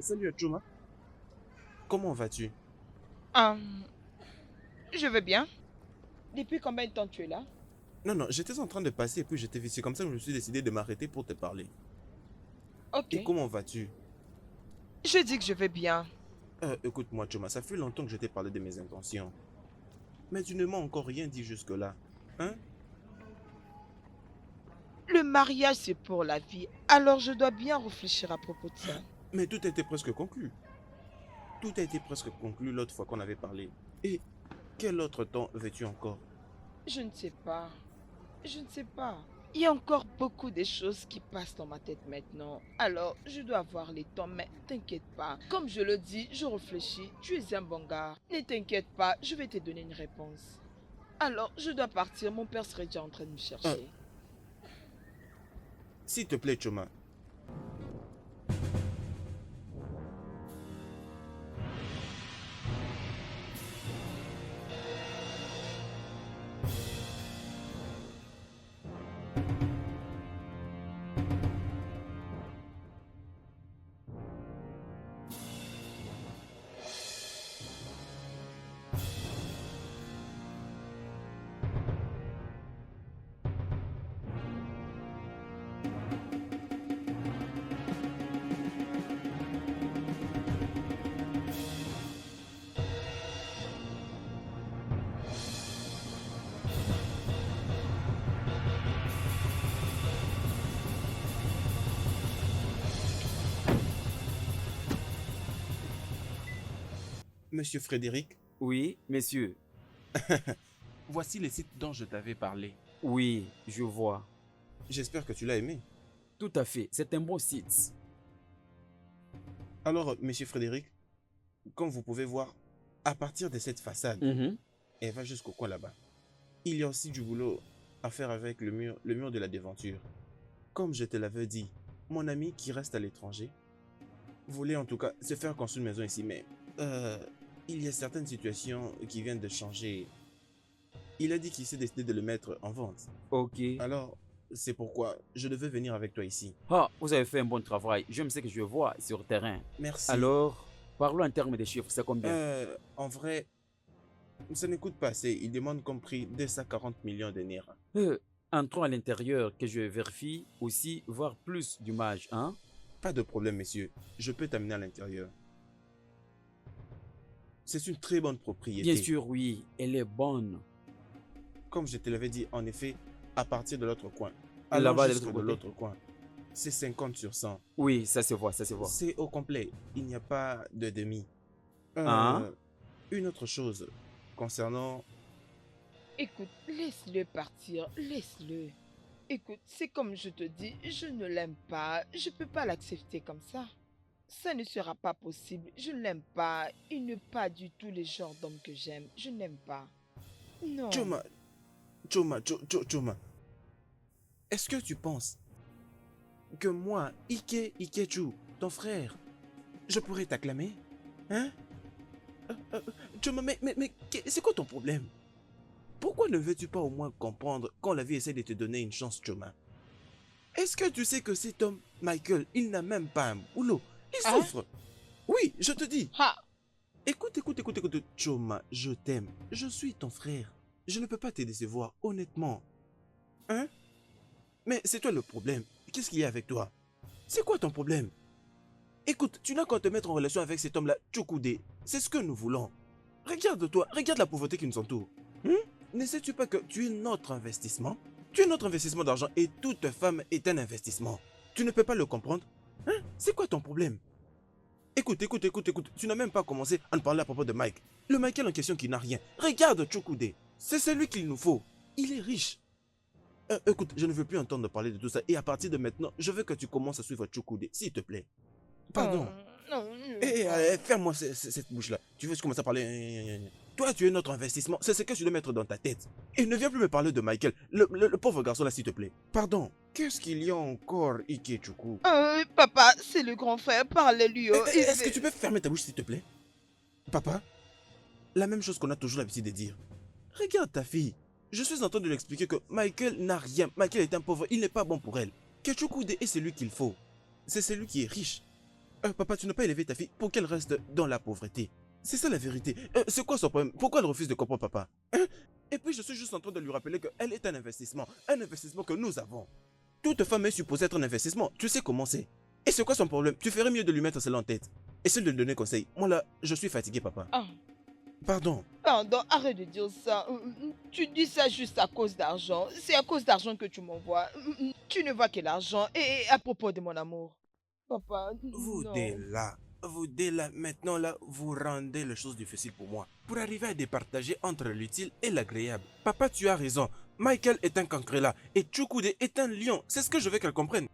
Salut Chuma, comment vas-tu? Hum, je vais bien. Depuis combien de temps tu es là? Non, non, j'étais en train de passer et puis j'étais vite. C'est comme ça que je me suis décidé de m'arrêter pour te parler. Ok. Et comment vas-tu? Je dis que je vais bien. Écoute-moi Chuma, ça fait longtemps que je t'ai parlé de mes intentions. Mais tu ne m'as encore rien dit jusque-là. Hein? Le mariage, c'est pour la vie. Alors je dois bien réfléchir à propos de ça. Mais tout a été presque conclu. Tout a été presque conclu l'autre fois qu'on avait parlé. Et quel autre temps veux-tu encore? Je ne sais pas. Je ne sais pas. Il y a encore beaucoup de choses qui passent dans ma tête maintenant. Alors, je dois avoir les temps, mais t'inquiète pas. Comme je le dis, je réfléchis. Tu es un bon gars. Ne t'inquiète pas, je vais te donner une réponse. Alors, je dois partir. Mon père serait déjà en train de me Euh, chercher. S'il te plaît Chuma, Monsieur Frédéric, Oui, monsieur. voici les sites dont je t'avais parlé. Oui, je vois. J'espère que tu l'as aimé. Tout à fait. C'est un bon site. Alors, monsieur Frédéric, comme vous pouvez voir, à partir de cette façade, Mhm. elle va jusqu'au coin là-bas. Il y a aussi du boulot à faire avec le mur de la devanture. Comme je te l'avais dit, mon ami qui reste à l'étranger voulait en tout cas se faire construire une maison ici, mais euh, il y a certaines situations qui viennent de changer. Il a dit qu'il s'est décidé de le mettre en vente. Ok. Alors, c'est pourquoi je devais venir avec toi ici. Ah, vous avez fait un bon travail. J'aime ce que je vois sur le terrain. Merci. Alors, parlons en termes de chiffres. C'est combien? En vrai, ça ne coûte pas assez. Il demande comme prix 240 millions de Naira. Euh, Entrons à l'intérieur que je vérifie aussi, voir plus d'image, hein? Pas de problème, messieurs. Je peux t'amener à l'intérieur. C'est une très bonne Bien propriété. sûr, oui, elle est bonne. Comme je te l'avais dit, en effet, à partir de l'autre coin. Allons Là-bas de jusque l'autre de côté? l'autre coin. C'est 50 sur 100. Oui, ça se voit, ça se voit. C'est au complet. Il n'y a pas de demi. Hein? Euh, une autre chose concernant... Écoute, laisse-le partir, laisse-le. Écoute, c'est comme je te dis, je ne l'aime pas, je peux pas l'accepter comme ça. Ça ne sera pas possible, je ne l'aime pas, il n'est pas du tout le genre d'homme que j'aime, je n'aime pas. Non. Choma, Choma, est-ce que tu penses que moi, Ikechu, ton frère, je pourrais t'acclamer? Hein? Choma, c'est quoi ton problème? Pourquoi ne veux-tu pas au moins comprendre quand la vie essaie de te donner une chance, Choma? Est-ce que tu sais que cet homme, Michael, il n'a même pas un boulot? Il Hein? souffre. Oui, je te dis. Ha! Écoute, Choma, je t'aime. Je suis ton frère. Je ne peux pas te décevoir, honnêtement. Hein? Mais c'est toi le problème. Qu'est-ce qu'il y a avec toi? C'est quoi ton problème? Écoute, tu n'as qu'à te mettre en relation avec cet homme-là, Chukude. C'est ce que nous voulons. Regarde-toi, regarde la pauvreté qui nous entoure. Ne sais-tu pas que tu es notre investissement? Tu es notre investissement d'argent et toute femme est un investissement. Tu ne peux pas le comprendre? C'est quoi ton problème? Écoute, tu n'as même pas commencé à nous parler à propos de Mike. Le Michael en question qui n'a rien. Regarde Chukude, c'est celui qu'il nous faut. Il est riche. Écoute, je ne veux plus entendre parler de tout ça. Et à partir de maintenant, je veux que tu commences à suivre Chukude, s'il te plaît. Oh, Pardon. non, Ferme-moi cette bouche-là. Tu veux que je commence à parler. Toi, tu es notre investissement. C'est ce que tu dois mettre dans ta tête. Et ne viens plus me parler de Michael. Le pauvre garçon là, s'il te plaît. Pardon. Qu'est-ce qu'il y a encore, Ikechuku? papa, c'est le grand frère, parlez-lui. Oh, Est-ce que tu peux fermer ta bouche, s'il te plaît? Papa, la même chose qu'on a toujours l'habitude de dire. Regarde ta fille. Je suis en train de lui expliquer que Michael n'a rien. Michael est un pauvre. Il n'est pas bon pour elle. Kechukude est celui qu'il faut. C'est celui qui est riche. Papa, tu n'as pas élevé ta fille pour qu'elle reste dans la pauvreté. C'est ça la vérité. C'est quoi son problème? Pourquoi elle refuse de comprendre, papa? Hein? Et puis, je suis juste en train de lui rappeler qu'elle est un investissement que nous avons. Toute femme est supposée être un investissement. Tu sais comment c'est. Et c'est quoi son problème? Tu ferais mieux de lui mettre cela en tête. Essaie de lui donner conseil. Moi là, je suis fatigué, papa. Ah, Pardon. pardon, arrête de dire ça. Tu dis ça juste à cause d'argent. C'est à cause d'argent que tu m'envoies. Tu ne vois que l'argent. Et à propos de mon amour. Papa, non. Vous dès là, maintenant là, vous rendez les choses difficiles pour moi. Pour arriver à départager entre l'utile et l'agréable. Papa, tu as raison. Michael est un cancrela et Chukwude est un lion. C'est ce que je veux qu'elle comprenne.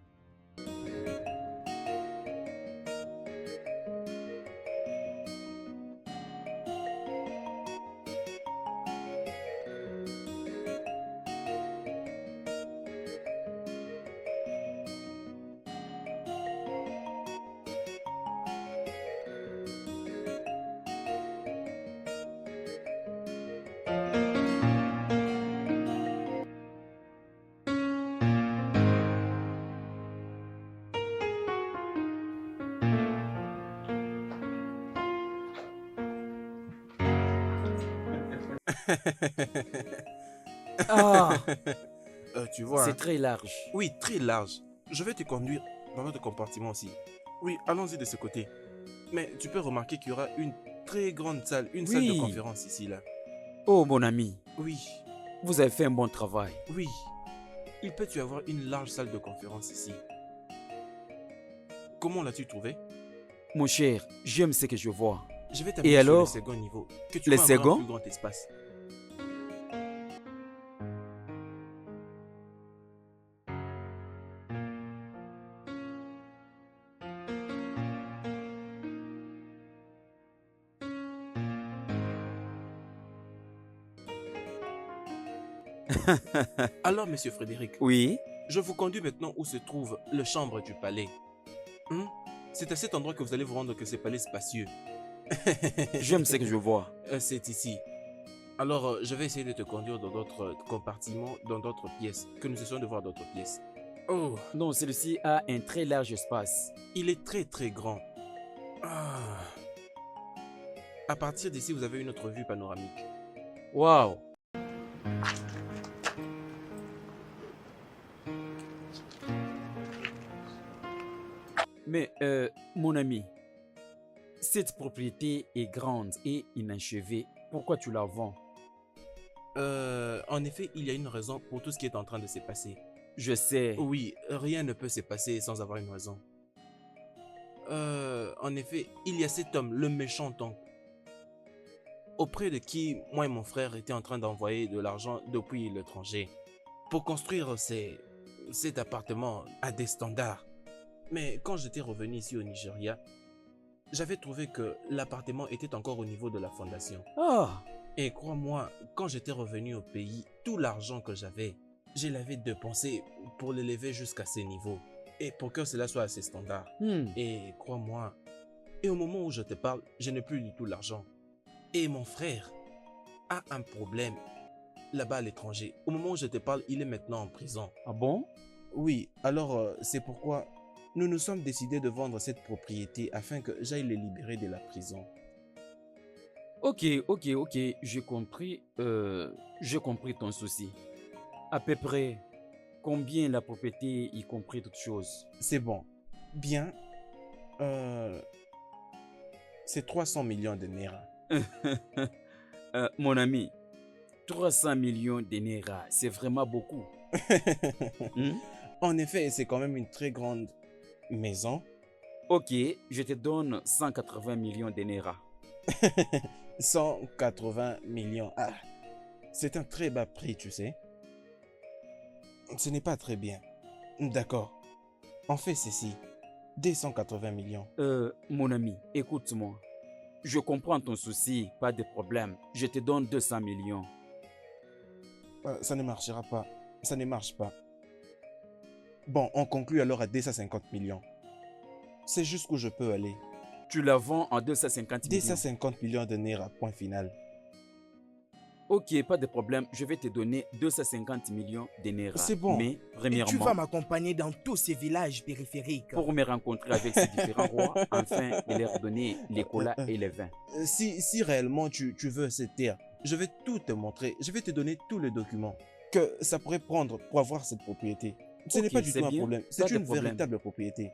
Ah, Tu vois, c'est hein? très large. Oui, très large. Je vais te conduire dans notre compartiment aussi. Oui, allons-y de ce côté. Mais tu peux remarquer qu'il y aura une très grande salle, une salle de Oui. conférence ici, là. Oh, mon ami, Oui, vous avez fait un bon travail. oui. Il peut y avoir une large salle de conférence ici. Comment l'as-tu trouvé? Mon cher, j'aime ce que je vois. Je vais Et t'amener sur le alors, second niveau. Que tu le vois un second? plus grand espace. Alors, monsieur Frédéric, Oui, je vous conduis maintenant où se trouve le chambre du palais. Hmm? C'est à cet endroit que vous allez vous rendre que ce palais spacieux. j'aime ce que je vois. C'est ici. Alors, je vais essayer de te conduire dans d'autres compartiments, dans d'autres pièces, que nous essayons de voir d'autres pièces. Oh, Non, celui-ci a un très large espace. il est très très grand. Ah. À partir d'ici, vous avez une autre vue panoramique. Waouh! Mais, mon ami, cette propriété est grande et inachevée. Pourquoi tu la vends? En effet, il y a une raison pour tout ce qui est en train de se passer. Je sais. Oui, rien ne peut se passer sans avoir une raison. En effet, il y a cet homme, le méchant oncle, auprès de qui moi et mon frère étaient en train d'envoyer de l'argent depuis l'étranger pour construire cet appartement à des standards. Mais quand j'étais revenu ici au Nigeria, j'avais trouvé que l'appartement était encore au niveau de la fondation. Ah! Et crois-moi, quand j'étais revenu au pays, tout l'argent que j'avais, je l'avais dépensé pour l'élever jusqu'à ce niveau. Et pour que cela soit à ces standards. Et crois-moi, et au moment où je te parle, je n'ai plus du tout l'argent. Et mon frère a un problème là-bas à l'étranger. Au moment où je te parle, il est maintenant en prison. Ah bon? Oui, alors c'est pourquoi nous nous sommes décidés de vendre cette propriété afin que j'aille les libérer de la prison. Ok, j'ai compris. J'ai compris ton souci. À peu près, combien la propriété, y compris toutes choses? C'est bon. Bien. C'est 300 millions de Naira. Mon ami, 300 millions de Naira, c'est vraiment beaucoup. Hmm? En effet, c'est quand même une très grande maison. Ok, je te donne 180 millions de Naira. 180 millions. Ah, c'est un très bas prix, tu sais. Ce n'est pas très bien. D'accord. On fait ceci. 280 millions. Mon ami, écoute-moi. Je comprends ton souci, pas de problème. Je te donne 200 millions. Ça ne marchera pas. Ça ne marche pas. Bon, on conclut alors à 250 millions. C'est jusqu'où je peux aller. Tu la vends en 250 millions. 250 millions de Naira, point final. Ok, pas de problème. Je vais te donner 250 millions de Naira. C'est bon. Mais, Et tu vas premièrement, m'accompagner dans tous ces villages périphériques. pour me rencontrer avec ces différents rois, afin de leur donner les colas et les vins. Si réellement tu veux cette terre, je vais tout te montrer. Je vais te donner tous les documents que ça pourrait prendre pour avoir cette propriété. Ce n'est Ok, pas du c'est tout un bien, problème. pas C'est de une problème. véritable propriété.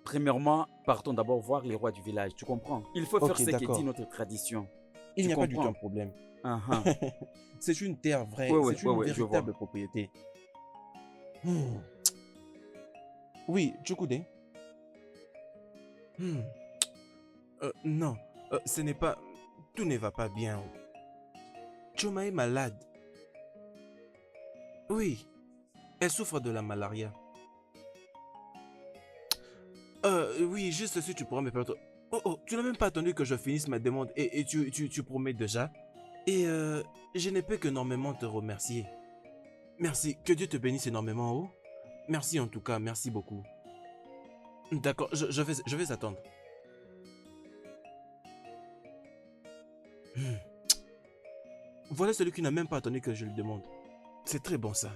Premièrement, partons d'abord voir les rois du village, tu comprends? Il faut faire Ok, ce que d'accord. dit notre tradition. Il Tu n'y a pas du tout comprends? un problème. Ah, ah. C'est une terre vraie. Ouais, C'est une je vois. véritable propriété. Hmm. Oui, Chukude. Hmm. Non, ce n'est pas... Tout ne va pas bien. Choma est malade. Oui, elle souffre de la malaria. Oui, juste si tu pourras me permettre... Oh, tu n'as même pas attendu que je finisse ma demande et tu promets déjà. Et je ne peux qu'énormément te remercier. Merci, que Dieu te bénisse énormément. Oh. Merci en tout cas, merci beaucoup. D'accord, je vais attendre. Hmm. Voilà celui qui n'a même pas attendu que je le demande. C'est très bon ça.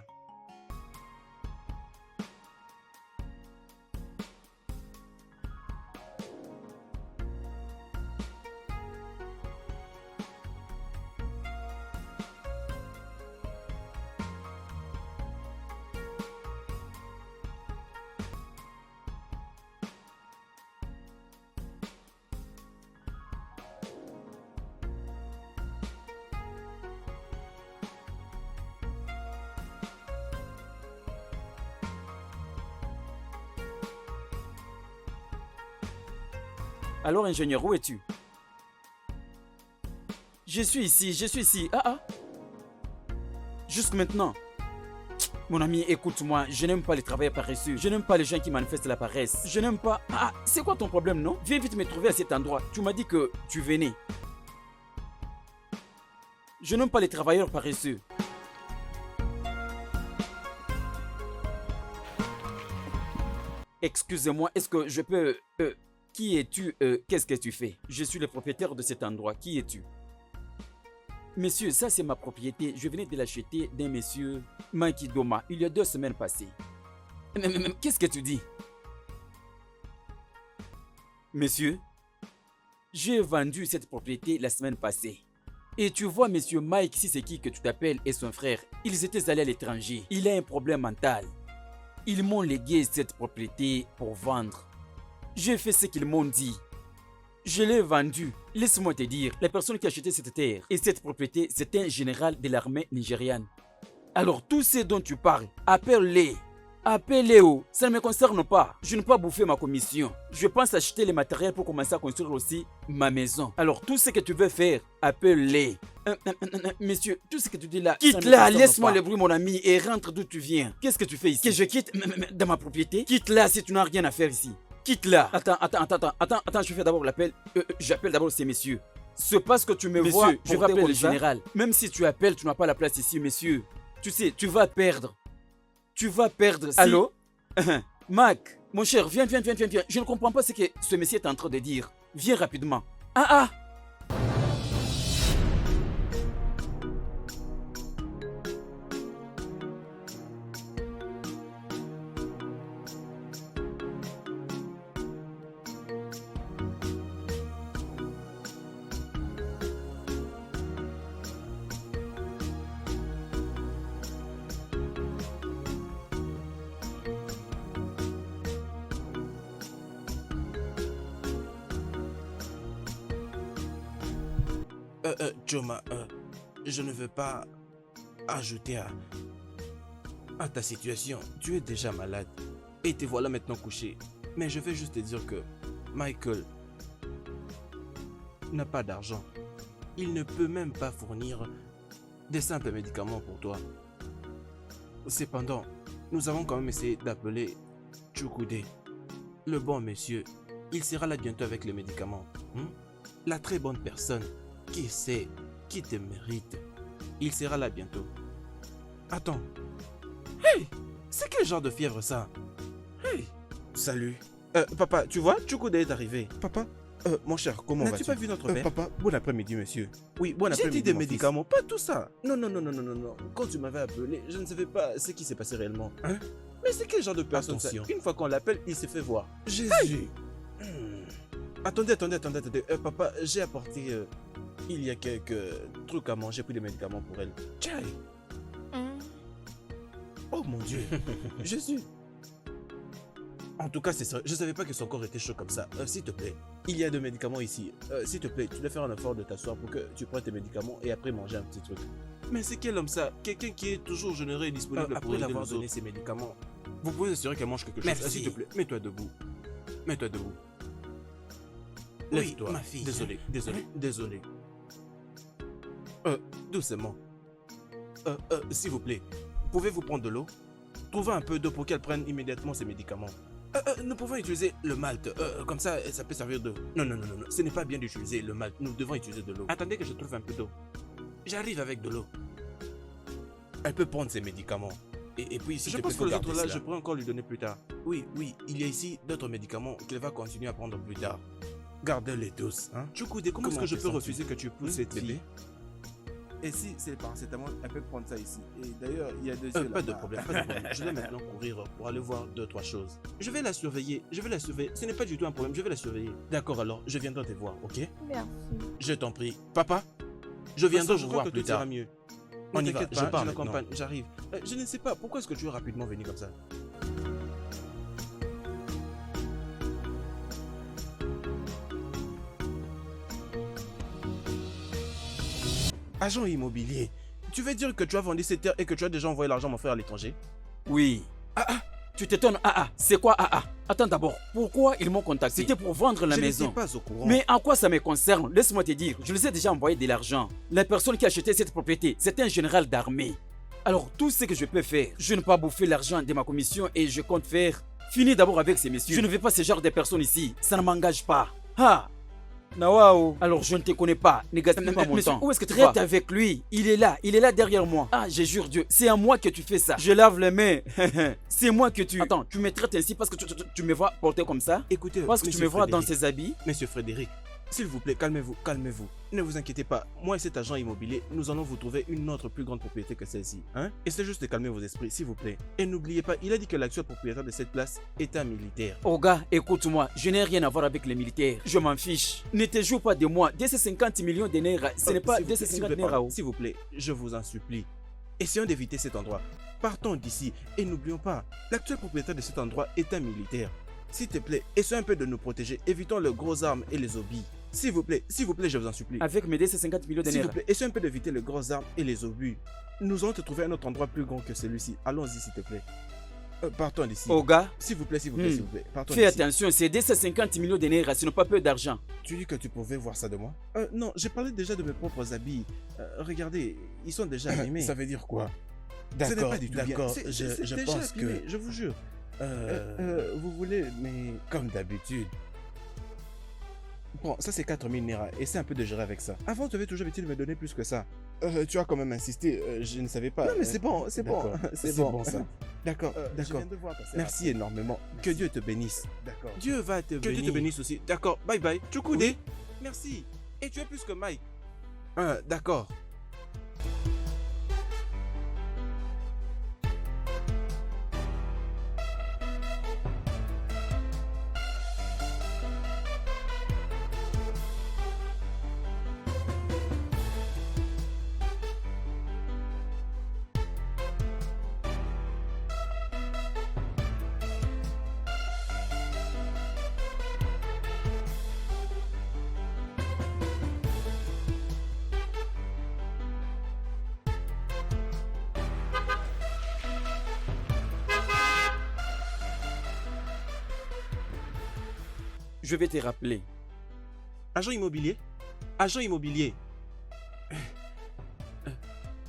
Alors, ingénieur, où es-tu? Je suis ici. Ah, ah. Jusque maintenant. Mon ami, écoute-moi, je n'aime pas les travailleurs paresseux. Je n'aime pas les gens qui manifestent la paresse. Je n'aime pas... Ah, c'est quoi ton problème, non? Viens vite me trouver à cet endroit. Tu m'as dit que tu venais. Je n'aime pas les travailleurs paresseux. Excusez-moi, est-ce que je peux... Qui es-tu? Qu'est-ce que tu fais? Je suis le propriétaire de cet endroit. Qui es-tu? Monsieur, ça c'est ma propriété. Je venais de l'acheter d'un monsieur Mankidoma il y a 2 semaines passées. Mais qu'est-ce que tu dis? Monsieur, j'ai vendu cette propriété la semaine passée. Et tu vois, monsieur Mike, si c'est qui que tu t'appelles, et son frère, ils étaient allés à l'étranger. Il a un problème mental. Ils m'ont légué cette propriété pour vendre. J'ai fait ce qu'ils m'ont dit. Je l'ai vendu. Laisse-moi te dire, la personne qui a acheté cette terre et cette propriété, c'est un général de l'armée nigériane. Alors tous ceux dont tu parles, appelle-les. Appelle-les, ça ne me concerne pas. Je ne peux pas bouffer ma commission. Je pense acheter les matériels pour commencer à construire aussi ma maison. Alors tout ce que tu veux faire, appelle-les. Monsieur, tout ce que tu dis là, quitte là, laisse-moi le bruit mon ami et rentre d'où tu viens. Qu'est-ce que tu fais ici? Que je quitte dans ma propriété? Quitte là si tu n'as rien à faire ici. Quitte là. Attends, je fais d'abord l'appel. J'appelle d'abord ces messieurs. C'est parce que tu me vois, je vais appeler le général. Même si tu appelles, tu n'as pas la place ici, messieurs. Tu sais, tu vas perdre. Tu vas perdre. Si... Allô? Mac, mon cher, viens. Je ne comprends pas ce que ce monsieur est en train de dire. Viens rapidement. Ah! Choma, je ne veux pas ajouter à ta situation. Tu es déjà malade et te voilà maintenant couché. Mais je vais juste te dire que Michael n'a pas d'argent. Il ne peut même pas fournir des simples médicaments pour toi. Cependant, nous avons quand même essayé d'appeler Chukude, le bon monsieur. Il sera là bientôt avec les médicaments. La très bonne personne qui sait, qui te mérite. Il sera là bientôt. Attends. Hey! C'est quel genre de fièvre ça? Hey! Salut. Papa, tu vois, Chukude est arrivé. Papa, Mon cher, comment vas-tu? N'as-tu pas vu notre père? Papa, bon après-midi, monsieur. Oui, bon J'ai après-midi. dit des mon fils. médicaments, pas tout ça. Non, non, non, non, non, non, non. Quand tu m'avais appelé, je ne savais pas ce qui s'est passé réellement. Hein? Mais c'est quel genre de personne ça? Attention. Une fois qu'on l'appelle, il s'est fait voir. Jésus. Attendez. Papa, j'ai apporté. Il y a quelques trucs à manger, j'ai pris des médicaments pour elle. Tchai. Oh mon Dieu. Jésus. En tout cas, c'est ça. Je savais pas que son corps était chaud comme ça. S'il te plaît, il y a des médicaments ici. S'il te plaît, tu dois faire un effort de t'asseoir pour que tu prennes tes médicaments et après manger un petit truc. Mais c'est quel homme ça? Quelqu'un qui est toujours généreux et disponible Après pour aider l'avoir les donné autres. ses médicaments. Vous pouvez assurer qu'elle mange quelque chose. Merci. S'il te plaît, mets-toi debout. Mets-toi debout. Oui, Lève-toi. ma fille. Désolé. Doucement. S'il vous plaît, pouvez-vous prendre de l'eau? Trouvez un peu d'eau pour qu'elle prenne immédiatement ses médicaments. Nous pouvons utiliser le malt. Comme ça, ça peut servir d'eau. Non. Ce n'est pas bien d'utiliser le malt. Nous devons utiliser de l'eau. Attendez que je trouve un peu d'eau. J'arrive avec de l'eau. Elle peut prendre ses médicaments. Et puis, si Je je pense pense que que les les autres autres là, là, je pourrais encore lui donner plus tard. Oui, il y a ici d'autres médicaments qu'elle va continuer à prendre plus tard. Gardez-les tous. Hein? Choukoudé, comment est-ce Comment que je te peux sens-tu? refuser que tu pousses cette bébé? fille? Et si c'est le paracétamol, elle peut prendre ça ici. Et d'ailleurs, il y a deux yeux Pas de là-bas. problème. Je vais maintenant courir pour aller voir 2-3 choses. Je vais la surveiller. Ce n'est pas du tout un problème. Je vais la surveiller. D'accord, alors, je viendrai te voir, ok? Merci. Je t'en prie. Papa, je viendrai Je vous crois voir que plus tout ira tard. mieux. On Ne y va, t'inquiète je pas, pars je maintenant. l'accompagne. J'arrive. Je ne sais pas, pourquoi est-ce que tu es rapidement venu comme ça? Agent immobilier, tu veux dire que tu as vendu cette terre et que tu as déjà envoyé l'argent à mon frère à l'étranger? Oui. Tu t'étonnes. C'est quoi Attends d'abord. Pourquoi ils m'ont contacté? C'était pour vendre la Je maison. n'étais pas au courant. Mais en quoi ça me concerne? Laisse-moi te dire, je les ai déjà envoyé de l'argent. La personne qui a acheté cette propriété, c'est un général d'armée. Alors tout ce que je peux faire, je ne peux pas bouffer l'argent de ma commission et je compte faire. Finis d'abord avec ces messieurs. Je ne veux pas ce genre de personnes ici. Ça ne m'engage pas. Nawao. Alors je ne te connais pas. Ne gaspille pas mon monsieur, temps. où est-ce que tu Traite vas? avec lui. Il est là derrière moi. Je jure Dieu, c'est à moi que tu fais ça. Je lave les mains. C'est moi que tu... Attends, tu me traites ainsi parce que tu me vois porter comme ça? Écoutez, Parce que tu monsieur me vois dans Frédéric. ces habits? Monsieur Frédéric, s'il vous plaît, calmez-vous. Ne vous inquiétez pas, moi et cet agent immobilier, nous allons vous trouver une autre plus grande propriété que celle-ci. Hein? Essayez juste de calmer vos esprits, s'il vous plaît. Et n'oubliez pas, il a dit que l'actuel propriétaire de cette place est un militaire. Oh gars, écoute-moi, je n'ai rien à voir avec les militaires. Je m'en fiche. Ne te joue pas de moi. 250 millions de naira, ce n'est pas S'il vous plaît, 250 naira. s'il vous plaît, je vous en supplie. Essayons d'éviter cet endroit. Partons d'ici et n'oublions pas, l'actuel propriétaire de cet endroit est un militaire. S'il te plaît, essayons un peu de nous protéger. Évitons les grosses armes et les obus. S'il vous plaît, je vous en supplie. Avec mes 250 millions de S'il vous naira. plaît, essayons un peu d'éviter les grosses armes et les obus. Nous allons te trouver un autre endroit plus grand que celui-ci. Allons-y, s'il te plaît. Partons d'ici. Oh gars, S'il vous plaît, partons fais d'ici. attention, c'est 250 millions de naira, ce n'est pas peu d'argent. Tu dis que tu pouvais voir ça de moi? Non, j'ai parlé déjà de mes propres habits. Regardez, ils sont déjà abîmés. Ça veut dire quoi? Ce n'est pas du tout bien. d'accord. C'est Je déjà pense abîmé, que... je vous jure. vous voulez, mais... Comme d'habitude. Bon, ça c'est 4000 naira. Essaie un peu de gérer avec ça. Avant, tu avais toujours l'habitude de me donner plus que ça. tu as quand même insisté, je ne savais pas. Non, mais c'est bon, c'est bon. D'accord, C'est c'est bon. bon, ça. D'accord, Je d'accord. viens de voir passer Merci rapide. énormément. Que Merci. Dieu te bénisse. D'accord. Dieu va te bénir. Que Dieu te bénisse aussi. D'accord, bye bye. Tchoukoudé. Oui. Merci. Et tu es plus que Mike. D'accord. Je vais te rappeler. Agent immobilier. Agent immobilier.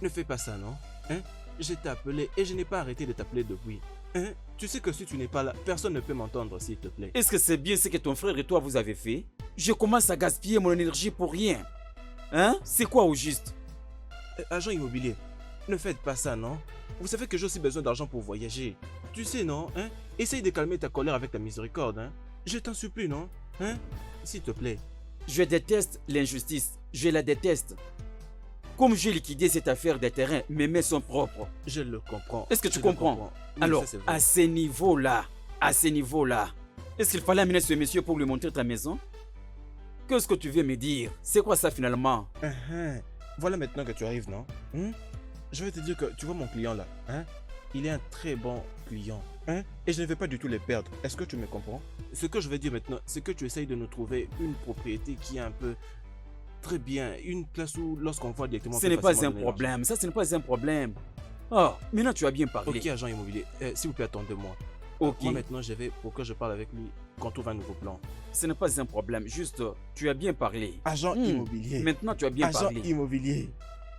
Ne fais pas ça, non? Hein? Je t'ai appelé et je n'ai pas arrêté de t'appeler depuis. Hein? Tu sais que si tu n'es pas là, personne ne peut m'entendre, s'il te plaît. Est-ce que c'est bien ce que ton frère et toi vous avez fait? Je commence à gaspiller mon énergie pour rien. Hein? C'est quoi au juste? Agent immobilier, ne faites pas ça, non? Vous savez que j'ai aussi besoin d'argent pour voyager. Tu sais, non? Hein? Essaye de calmer ta colère avec ta miséricorde, hein? Je t'en supplie, non? Hein? s'il te plaît. Je déteste l'injustice. Je la déteste. Comme j'ai liquidé cette affaire des terrains, mes mains sont propres. Je le comprends. Est-ce que tu Je le comprends? Oui, Alors, ça, c'est vrai. à ce niveau-là, est-ce qu'il fallait amener ce monsieur pour lui montrer ta maison? Qu'est-ce que tu veux me dire? C'est quoi ça finalement? Voilà maintenant que tu arrives, non? Je vais te dire que tu vois mon client là, hein? Il est un très bon client, hein? Et je ne vais pas du tout les perdre. Est-ce que tu me comprends? Ce que je vais dire maintenant, c'est que tu essayes de nous trouver une propriété qui est un peu très bien, une place où lorsqu'on voit directement. Ce n'est pas un problème, ça ce n'est pas un problème. Oh, maintenant tu as bien parlé. Ok, agent immobilier, s'il vous plaît, attendez-moi. Ok. Moi maintenant, je vais pour que je parle avec lui quand on trouve un nouveau plan. Ce n'est pas un problème, juste tu as bien parlé. Agent immobilier. Maintenant tu as bien Agent parlé. immobilier.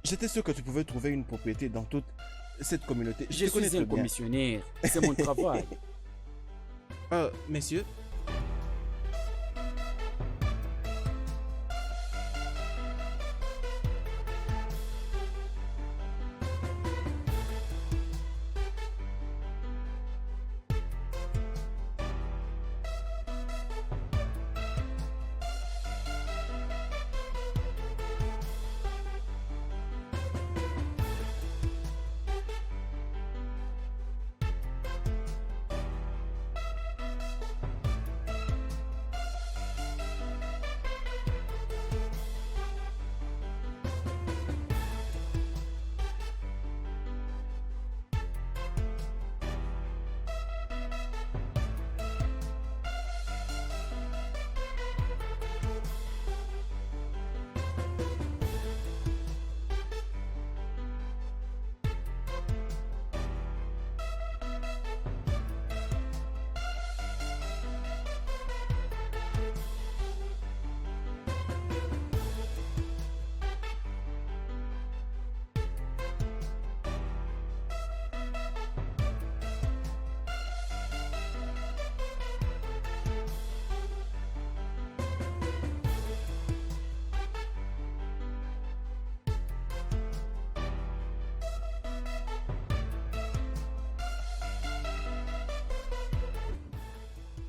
J'étais sûr que tu pouvais trouver une propriété dans toute cette communauté. Je te connais suis un très bien. commissionnaire, c'est mon travail. Messieurs.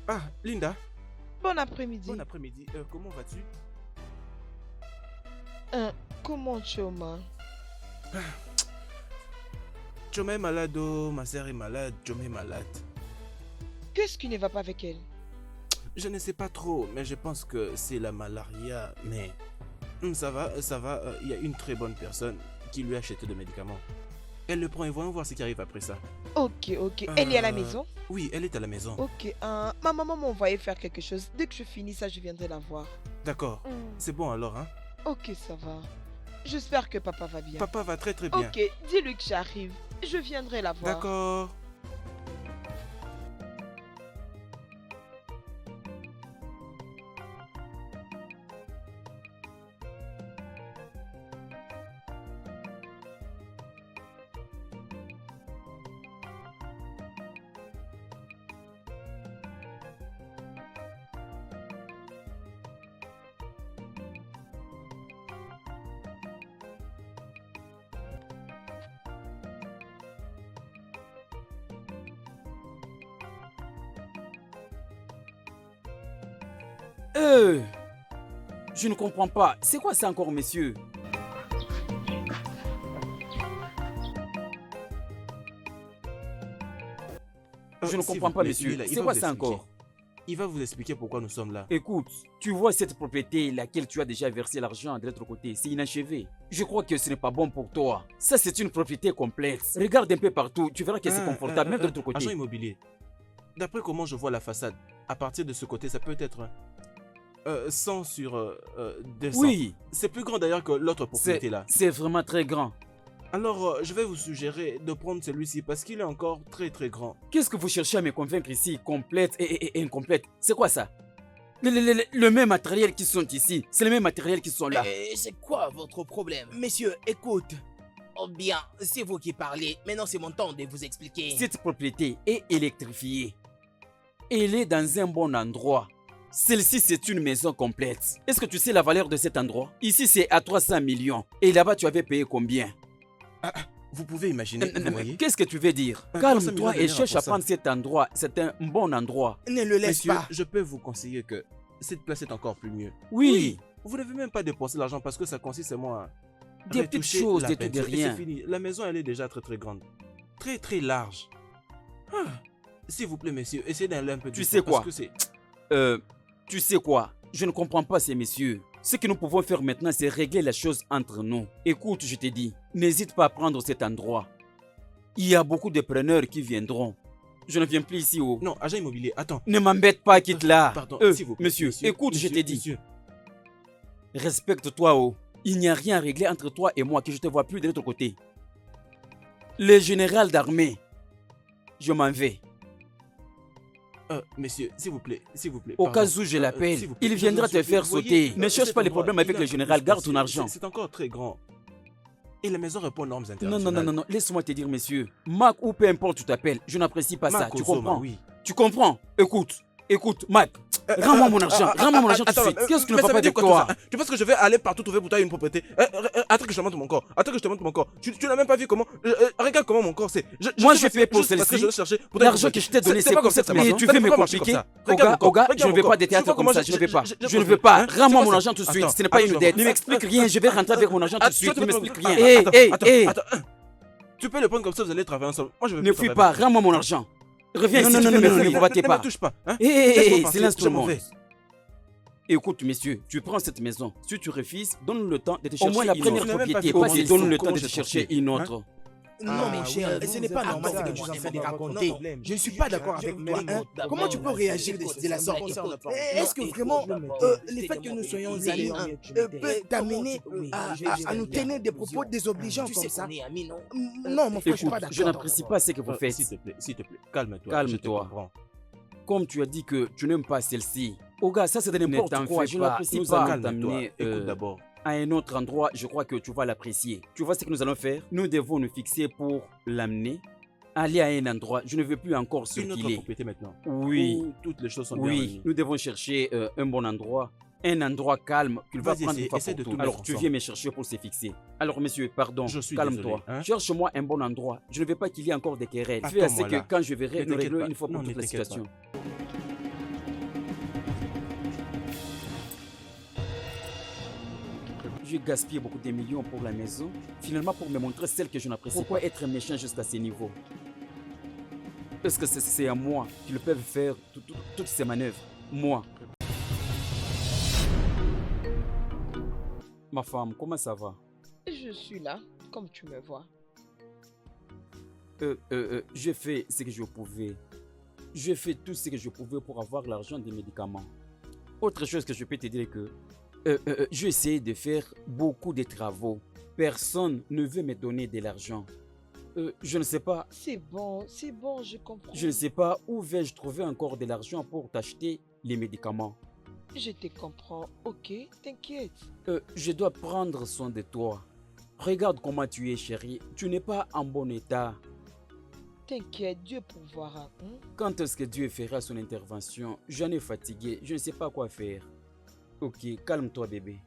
Ah, Linda, Bon après-midi. bon après-midi. Comment vas-tu? Comment Choma? Choma est malade, oh, ma sœur est malade, Choma est malade. Qu'est-ce qui ne va pas avec elle? Je ne sais pas trop, mais je pense que c'est la malaria. Mais ça va. Il y a une très bonne personne qui lui a acheté des médicaments. Elle le prend et voyons voir ce qui arrive après ça. Ok. Elle est à la maison? Oui, elle est à la maison. Ok. Ma maman m'a envoyé faire quelque chose. Dès que je finis ça, je viendrai la voir. D'accord. C'est bon alors, hein? Ok, ça va. J'espère que papa va bien. Papa va très très bien. Ok, dis-lui que j'arrive. Je viendrai la voir. D'accord. Je ne comprends pas. C'est quoi ça encore, monsieur? Je ne s'il comprends vous pas, plaît, monsieur. il est là, il C'est va quoi vous ça expliquer. encore? Il va vous expliquer pourquoi nous sommes là. Écoute, tu vois cette propriété laquelle tu as déjà versé l'argent de l'autre côté, c'est inachevé. Je crois que ce n'est pas bon pour toi. Ça, c'est une propriété complexe. Regarde un peu partout, tu verras que c'est confortable, même de l'autre côté. Agent immobilier, d'après comment je vois la façade, à partir de ce côté, ça peut être 100 sur 200. Oui, C'est plus grand d'ailleurs que l'autre propriété là. c'est vraiment très grand. Alors, je vais vous suggérer de prendre celui-ci parce qu'il est encore très très grand. Qu'est-ce que vous cherchez à me convaincre ici, complète et incomplète? C'est quoi ça? Le même matériel qui sont ici, c'est le même matériel qui sont là. C'est quoi votre problème? Messieurs, écoute. Oh bien, c'est vous qui parlez. Maintenant, c'est mon temps de vous expliquer. Cette propriété est électrifiée. Elle est dans un bon endroit. Celle-ci, c'est une maison complète. Est-ce que tu sais la valeur de cet endroit? Ici, c'est à 300 millions. Et là-bas, tu avais payé combien? Vous pouvez imaginer, vous voyez? Qu'est-ce que tu veux dire? 300 Calme-toi millions et de cherche à pour ça. prendre cet endroit. C'est un bon endroit. Ne le laisse Monsieur, pas. je peux vous conseiller que cette place est encore plus mieux. Oui, Vous n'avez même pas dépensé l'argent parce que ça consiste seulement à des petites retoucher choses, la des trucs de peinture et c'est rien. fini. La maison, elle est déjà très grande. Très large. Ah, s'il vous plaît, messieurs, essayez d'aller un peu Tu du sais fond, parce quoi? que c'est... Tu sais quoi? Je ne comprends pas ces messieurs. Ce que nous pouvons faire maintenant, c'est régler la chose entre nous. Écoute, je te dis, n'hésite pas à prendre cet endroit. Il y a beaucoup de preneurs qui viendront. Je ne viens plus ici. Oh. Non, agent immobilier, attends. Ne m'embête pas, quitte là. Pardon, s'il vous plaît. Monsieur, écoute, je monsieur, t'ai dit. monsieur. Respecte-toi, oh. Il n'y a rien à régler entre toi et moi que je ne te vois plus de l'autre côté. Le général d'armée, je m'en vais. Monsieur, s'il vous plaît, Au pardon. cas où je l'appelle, s'il vous plaît, il viendra te faire voyez, sauter. Ne cherche cet pas les endroit, problèmes avec il a le général, plus garde ton facile. argent. C'est encore très grand. Et la maison répond aux normes Non, internationales. non, laisse-moi te dire, monsieur. Mac ou peu importe tu t'appelles, je n'apprécie pas ça, Marc tu Ozoma, comprends? oui. Tu comprends? Écoute, Mac, rends-moi mon argent, rends-moi mon argent tout de suite. Qu'est-ce qui ne mais va ça pas veut dire avec quoi, toi? tout ça, hein? Tu penses que je vais aller partout trouver pour toi une propriété? Attends que je te montre mon corps. Tu n'as même pas vu comment... regarde comment mon corps c'est. Moi, te je dis paie pour juste parce que celle-ci. je dois chercher pour toi une L'argent que je propriété. t'ai donné, c'est pas pour comme ça cette que ça maison. marche. Tu Ça veux ne me peut pas marcher compliquer? comme ça. Regarde mon Oga, corps, je ne regarde veux mon pas de corps. théâtre Tu vois comme comment ça, je ne veux pas. je Je ne veux pas. hein? Rends-moi C'est mon quoi argent tout de suite. Attends, Ce n'est pas une attends, dette. je Ne vais m'explique rien, je vais rentrer avec mon argent tout de suite. Ne m'explique rien. Tu peux le prendre comme ça, vous allez travailler ensemble. Moi, je vais Ne fuis pas, rends-moi mon argent. Reviens ici, tu veux me fuir, ne va ne pas. me touche pas. Hein? Hé, Laisse-moi partir, silence tout je le m'en monde. vais. Écoute, monsieur, tu prends cette maison. Si tu refuses, donne le temps de te Au chercher moins la une première autre propriété, propriété. pas Pas celle-ci. donne le temps Comment de je te vais chercher sortir, une hein? autre. Non, mon cher, oui, ce n'est pas vous êtes normal ce que un tu es en train de gars, raconter. votre problème. Je ne suis pas d'accord avec toi. Hein? Comment tu peux réagir de la sorte? Est-ce que vraiment le fait que nous soyons amis peut t'amener à nous tenir des propos désobligeants comme ça? Non, mon frère, je suis pas Écoute, je d'accord. n'apprécie pas ce que vous faites. S'il te plaît, calme-toi. Calme-toi. je te comprends. Comme tu as dit que tu n'aimes pas celle-ci. Oga, ça c'est de n'importe quoi. Je n'apprécie Nous pas. allons T'amener t'amener. Écoute d'abord. à un autre endroit, je crois que tu vas l'apprécier. Tu vois ce que nous allons faire? Nous devons nous fixer pour l'amener. Aller à un endroit, je ne veux plus encore Une autre circuler. propriété maintenant. Oui, Où toutes les choses sont bien oui, réunies. nous devons chercher un bon endroit. Un endroit calme qu'il va Vas-y, prendre une fois essaie pour de toutes. tout Alors mettre tu ensemble. viens me chercher pour se fixer. Alors monsieur, pardon, Je suis calme-toi. désolé, hein. Cherche-moi un bon endroit. Je ne veux pas qu'il y ait encore des querelles. Fais assez Attends-moi que là. quand je verrai, Ne nous t'inquiète réglons pas. une fois pour Non, toute ne la t'inquiète situation. J'ai gaspillé beaucoup de millions pour la maison, finalement pour me montrer celle que je n'apprécie. Pourquoi être méchant jusqu'à ce niveau? Est-ce que c'est à moi qu'ils peuvent faire toutes ces manœuvres? Moi. Ma femme, comment ça va? Je suis là, comme tu me vois. J'ai fait ce que je pouvais. J'ai fait tout ce que je pouvais pour avoir l'argent des médicaments. Autre chose que je peux te dire que j'ai essayé de faire beaucoup de travaux. Personne ne veut me donner de l'argent. Je ne sais pas, C'est bon, je comprends. je ne sais pas où vais-je trouver encore de l'argent pour t'acheter les médicaments. Je te comprends, ok, t'inquiète. Je dois prendre soin de toi. Regarde comment tu es, chérie. Tu n'es pas en bon état. T'inquiète, Dieu pourvoira. Hein? Quand est-ce que Dieu fera son intervention? J'en ai fatigué, je ne sais pas quoi faire. Ok, calme-toi bébé.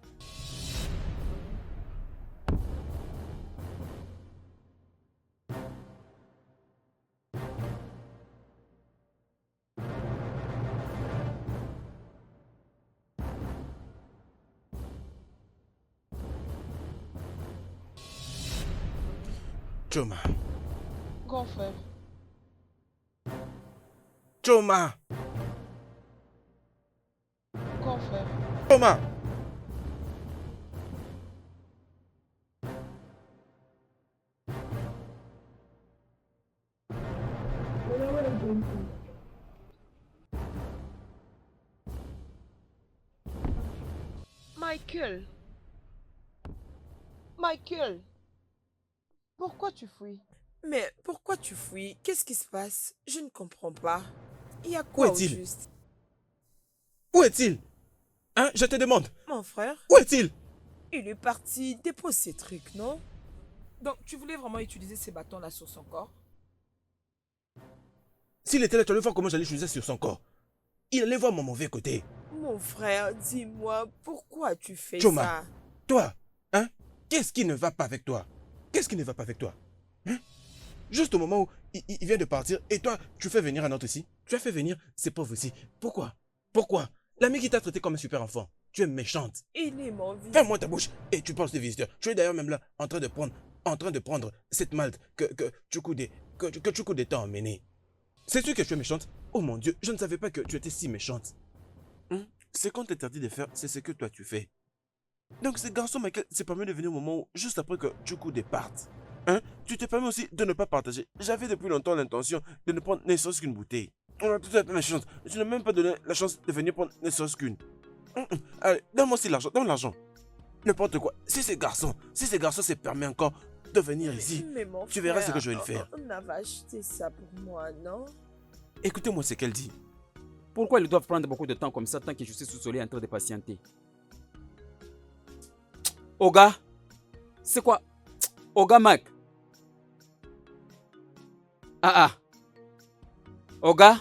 Choma. Grand frère, Choma. grand frère, Choma. Michael. Michael. Pourquoi tu fuis? Mais pourquoi tu fuis? Qu'est-ce qui se passe? Je ne comprends pas. Il y a Où quoi au est-il? juste? Où est-il? Hein? Je te demande. Mon frère, Où est-il? il est parti déposer ses trucs, non? Donc, tu voulais vraiment utiliser ces bâtons-là sur son corps? S'il était là, tu allais voir comment j'allais utiliser sur son corps. Il allait voir mon mauvais côté. Mon frère, dis-moi, pourquoi tu fais Choma. ça? Toi, hein? Qu'est-ce qui ne va pas avec toi? Qu'est-ce qui ne va pas avec toi? Hein? Juste au moment où il vient de partir et toi, tu fais venir un autre ici. Tu as fait venir ces pauvres ici. Pourquoi? Pourquoi? L'ami qui t'a traité comme un super enfant. Tu es méchante. Il est mon visage. Ferme-moi ta bouche et tu penses des visiteurs. Tu es d'ailleurs même là en train de prendre cette malte que Chukwude t'a emmenée. Sais-tu que tu es méchante? Oh mon Dieu, je ne savais pas que tu étais si méchante. Ce qu'on t'interdit de faire, c'est ce que toi tu fais. Donc ce garçon Michael s'est permis de venir au moment où, juste après que Chukwude parte. Tu te permets aussi de ne pas partager. J'avais depuis longtemps l'intention de ne prendre ne serait-ce qu'une bouteille. On a tout à fait la chance. Tu n'as même pas donné la chance de venir prendre ne serait-ce qu'une. Allez, donne-moi aussi l'argent, donne l'argent. N'importe quoi. Si ces garçons se permettent encore de venir ici, Mais mon tu verras ce frère, que je vais le faire. On avait acheté ça pour moi, non? Écoutez-moi ce qu'elle dit. Pourquoi ils doivent prendre beaucoup de temps comme ça tant que je suis sous soleil en train de patienter? Oga, c'est quoi? Oga Mac. Ah. Oga.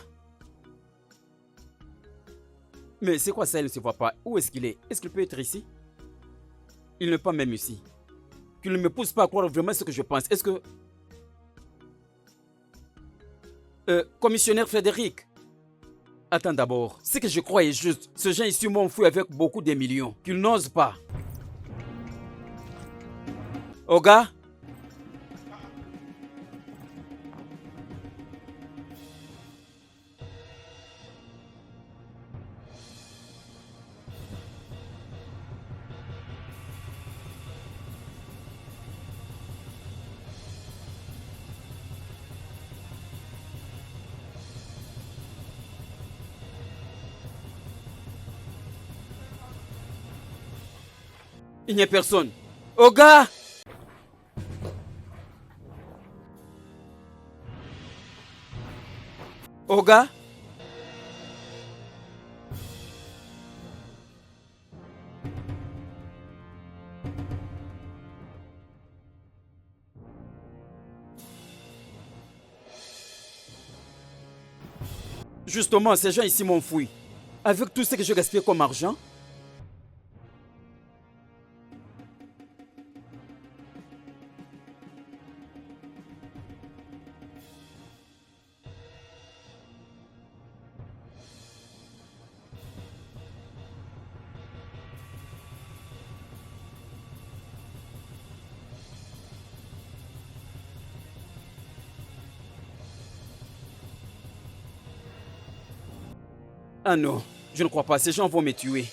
Mais c'est quoi ça, il ne se voit pas? Où est-ce qu'il est? Est-ce qu'il peut être ici? Il n'est pas même ici. Qu'il ne me pousse pas à croire vraiment ce que je pense. Est-ce que... commissionnaire Frédéric. Attends d'abord. Ce que je crois est juste. Ce gens ici m'ont fouillé avec beaucoup de millions. Qu'ils n'osent pas. Oga? Il n'y a personne. Oga! Oga? Justement, ces gens ici m'ont fouillé. Avec tout ce que je gaspille comme argent. Ah non, je ne crois pas. Ces gens vont me tuer.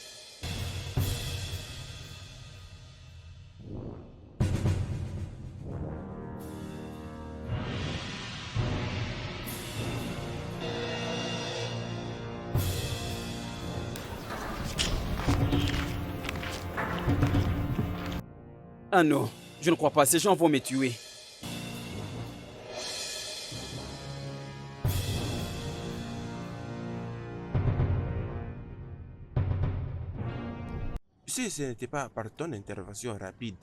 Ah non, je ne crois pas. Ces gens vont me tuer. Si ce n'était pas par ton intervention rapide,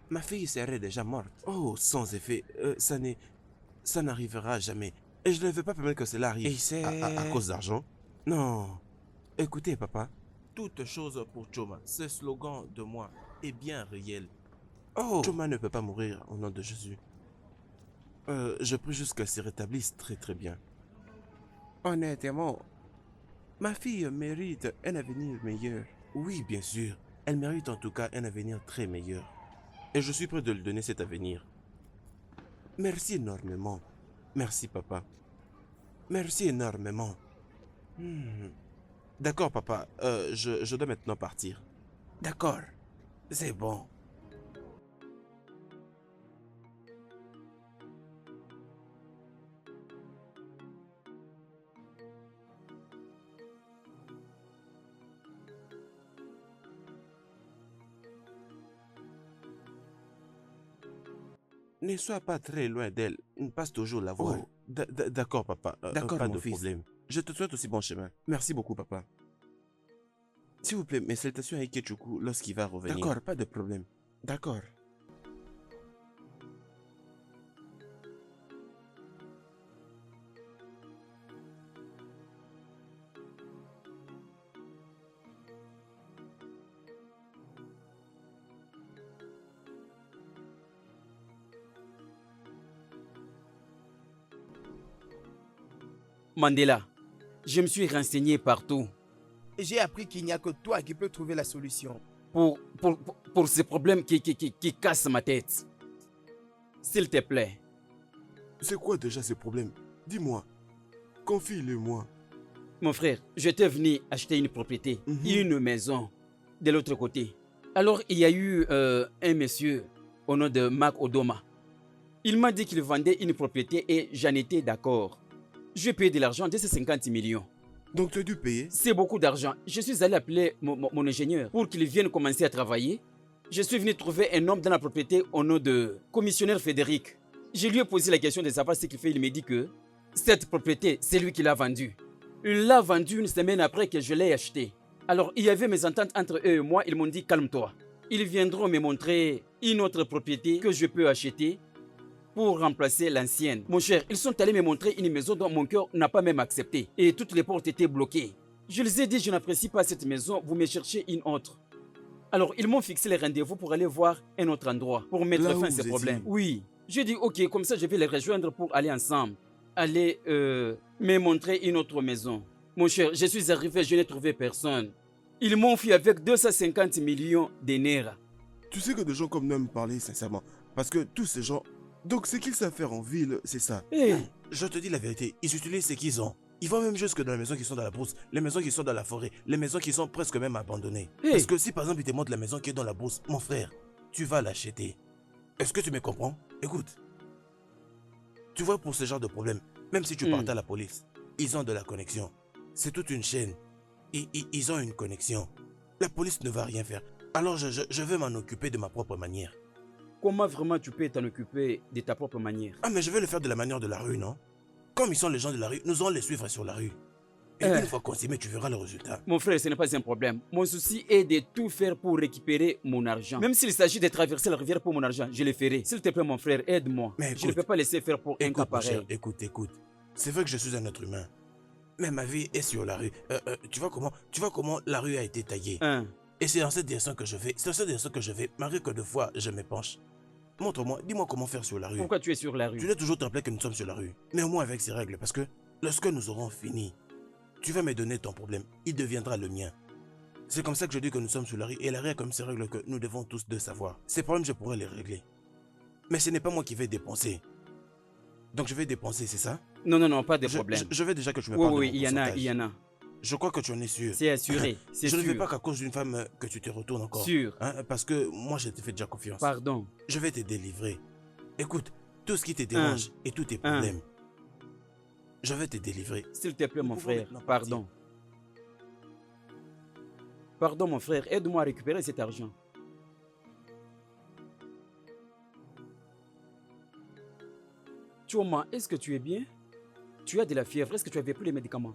ma fille serait déjà morte. Oh, sans effet, ça n'arrivera jamais. Et je ne veux pas permettre que cela arrive. Et c'est... À cause d'argent? Non. Écoutez, papa. Toute chose pour Choma. Ce slogan de moi est bien réel. Oh. Choma ne peut pas mourir au nom de Jésus. Je prie juste qu'elle se rétablisse très très bien. Honnêtement, ma fille mérite un avenir meilleur. Oui, bien sûr. Elle mérite en tout cas un avenir très meilleur. Et je suis prêt de lui donner cet avenir. Merci énormément. Merci, papa. Merci énormément. D'accord, papa. Je dois maintenant partir. D'accord. C'est bon. Ne sois pas très loin d'elle. Passe toujours la voie. Oh. D'accord, papa. D'accord, pas de problème. Je te souhaite aussi bon chemin. Merci beaucoup, papa. S'il vous plaît, mes salutations à Ikechukwu lorsqu'il va revenir. D'accord, pas de problème. D'accord. Mandela, Je me suis renseigné partout J'ai appris qu'il n'y a que toi qui peux trouver la solution. pour ces problèmes qui cassent ma tête. S'il te plaît. C'est quoi déjà ces problèmes? Dis-moi. Confie-le-moi. Mon frère, j'étais venu acheter une propriété, une maison de l'autre côté. Alors, il y a eu un monsieur au nom de Mark Odoma. Il m'a dit qu'il vendait une propriété et j'en étais d'accord. J'ai payé de l'argent, 250 millions. Donc tu as dû payer? C'est beaucoup d'argent. Je suis allé appeler mon ingénieur pour qu'il vienne commencer à travailler. Je suis venu trouver un homme dans la propriété au nom de commissionnaire Frédéric. Je lui ai posé la question de savoir ce qu'il fait. Il m'a dit que cette propriété, c'est lui qui l'a vendue. Il l'a vendue une semaine après que je l'ai achetée. Alors, il y avait mes ententes entre eux et moi. Ils m'ont dit, calme-toi. Ils viendront me montrer une autre propriété que je peux acheter pour remplacer l'ancienne. Mon cher, ils sont allés me montrer une maison dont mon cœur n'a pas même accepté. Et toutes les portes étaient bloquées. Je les ai dit, je n'apprécie pas cette maison, vous me cherchez une autre. Alors, ils m'ont fixé les rendez-vous pour aller voir un autre endroit, pour mettre Là où fin à vous ces étiez. problèmes. Oui. J'ai dit, ok, comme ça, je vais les rejoindre pour aller ensemble. Aller me montrer une autre maison. Mon cher, je suis arrivé, je n'ai trouvé personne. Ils m'ont fui avec 250 millions de naira. Tu sais que des gens comme nous aiment parler sincèrement. Parce que tous ces gens... Donc ce qu'ils savent faire en ville, c'est ça. Hey, Je te dis la vérité, ils utilisent ce qu'ils ont. Ils vont même jusque dans les maisons qui sont dans la brousse, les maisons qui sont dans la forêt, les maisons qui sont presque même abandonnées. Hey. Parce que si par exemple ils te montrent la maison qui est dans la brousse, mon frère, tu vas l'acheter. Est-ce que tu me comprends? Écoute. Tu vois, pour ce genre de problème, même si tu partes à la police, ils ont de la connexion. C'est toute une chaîne. Ils ont une connexion. La police ne va rien faire. Alors je vais m'en occuper de ma propre manière. comment vraiment tu peux t'en occuper de ta propre manière? Ah, mais je vais le faire de la manière de la rue, non? Comme ils sont les gens de la rue, nous allons les suivre sur la rue. Et une fois qu'on s'y met, tu verras le résultat. Mon frère, ce n'est pas un problème. Mon souci est de tout faire pour récupérer mon argent. Même s'il s'agit de traverser la rivière pour mon argent, je le ferai. S'il te plaît, mon frère, aide-moi. Mais Je ne écoute, peux pas laisser faire pour un cas Écoute, mon pareil. cher, écoute. C'est vrai que je suis un être humain. Mais ma vie est sur la rue. Tu vois comment la rue a été taillée. Hein. Et c'est dans cette direction que je vais. C'est dans cette direction que je vais. Malgré que deux fois, je me penche. Montre-moi, dis-moi comment faire sur la rue. Pourquoi tu es sur la Tu rue? dois toujours te rappeler que nous sommes sur la rue. Mais au moins avec ces règles. Parce que lorsque nous aurons fini, tu vas me donner ton problème. Il deviendra le mien. C'est comme ça que je dis que nous sommes sur la rue. Et la rue a comme ces règles que nous devons tous de savoir. Ces problèmes, je pourrais les régler. Mais ce n'est pas moi qui vais dépenser. Donc je vais dépenser, c'est ça? Non, pas de problème. Je veux déjà que tu me Oui, parles oui, de mon il y en a, pourcentage. il y en a. Je crois que tu en es sûr. C'est assuré, c'est Je ne veux sûr. pas qu'à cause d'une femme que tu te retournes encore. Sûr. Hein, parce que moi, je te fais déjà confiance. Pardon. Je vais te délivrer. Écoute, tout ce qui te dérange et tous tes problèmes, je vais te délivrer. S'il te plaît, Nous mon pouvons frère, maintenant pardon. Pardon, mon frère, aide-moi à récupérer cet argent. Choma, est-ce que tu es bien? Tu as de la fièvre, est-ce que tu avais pris les médicaments?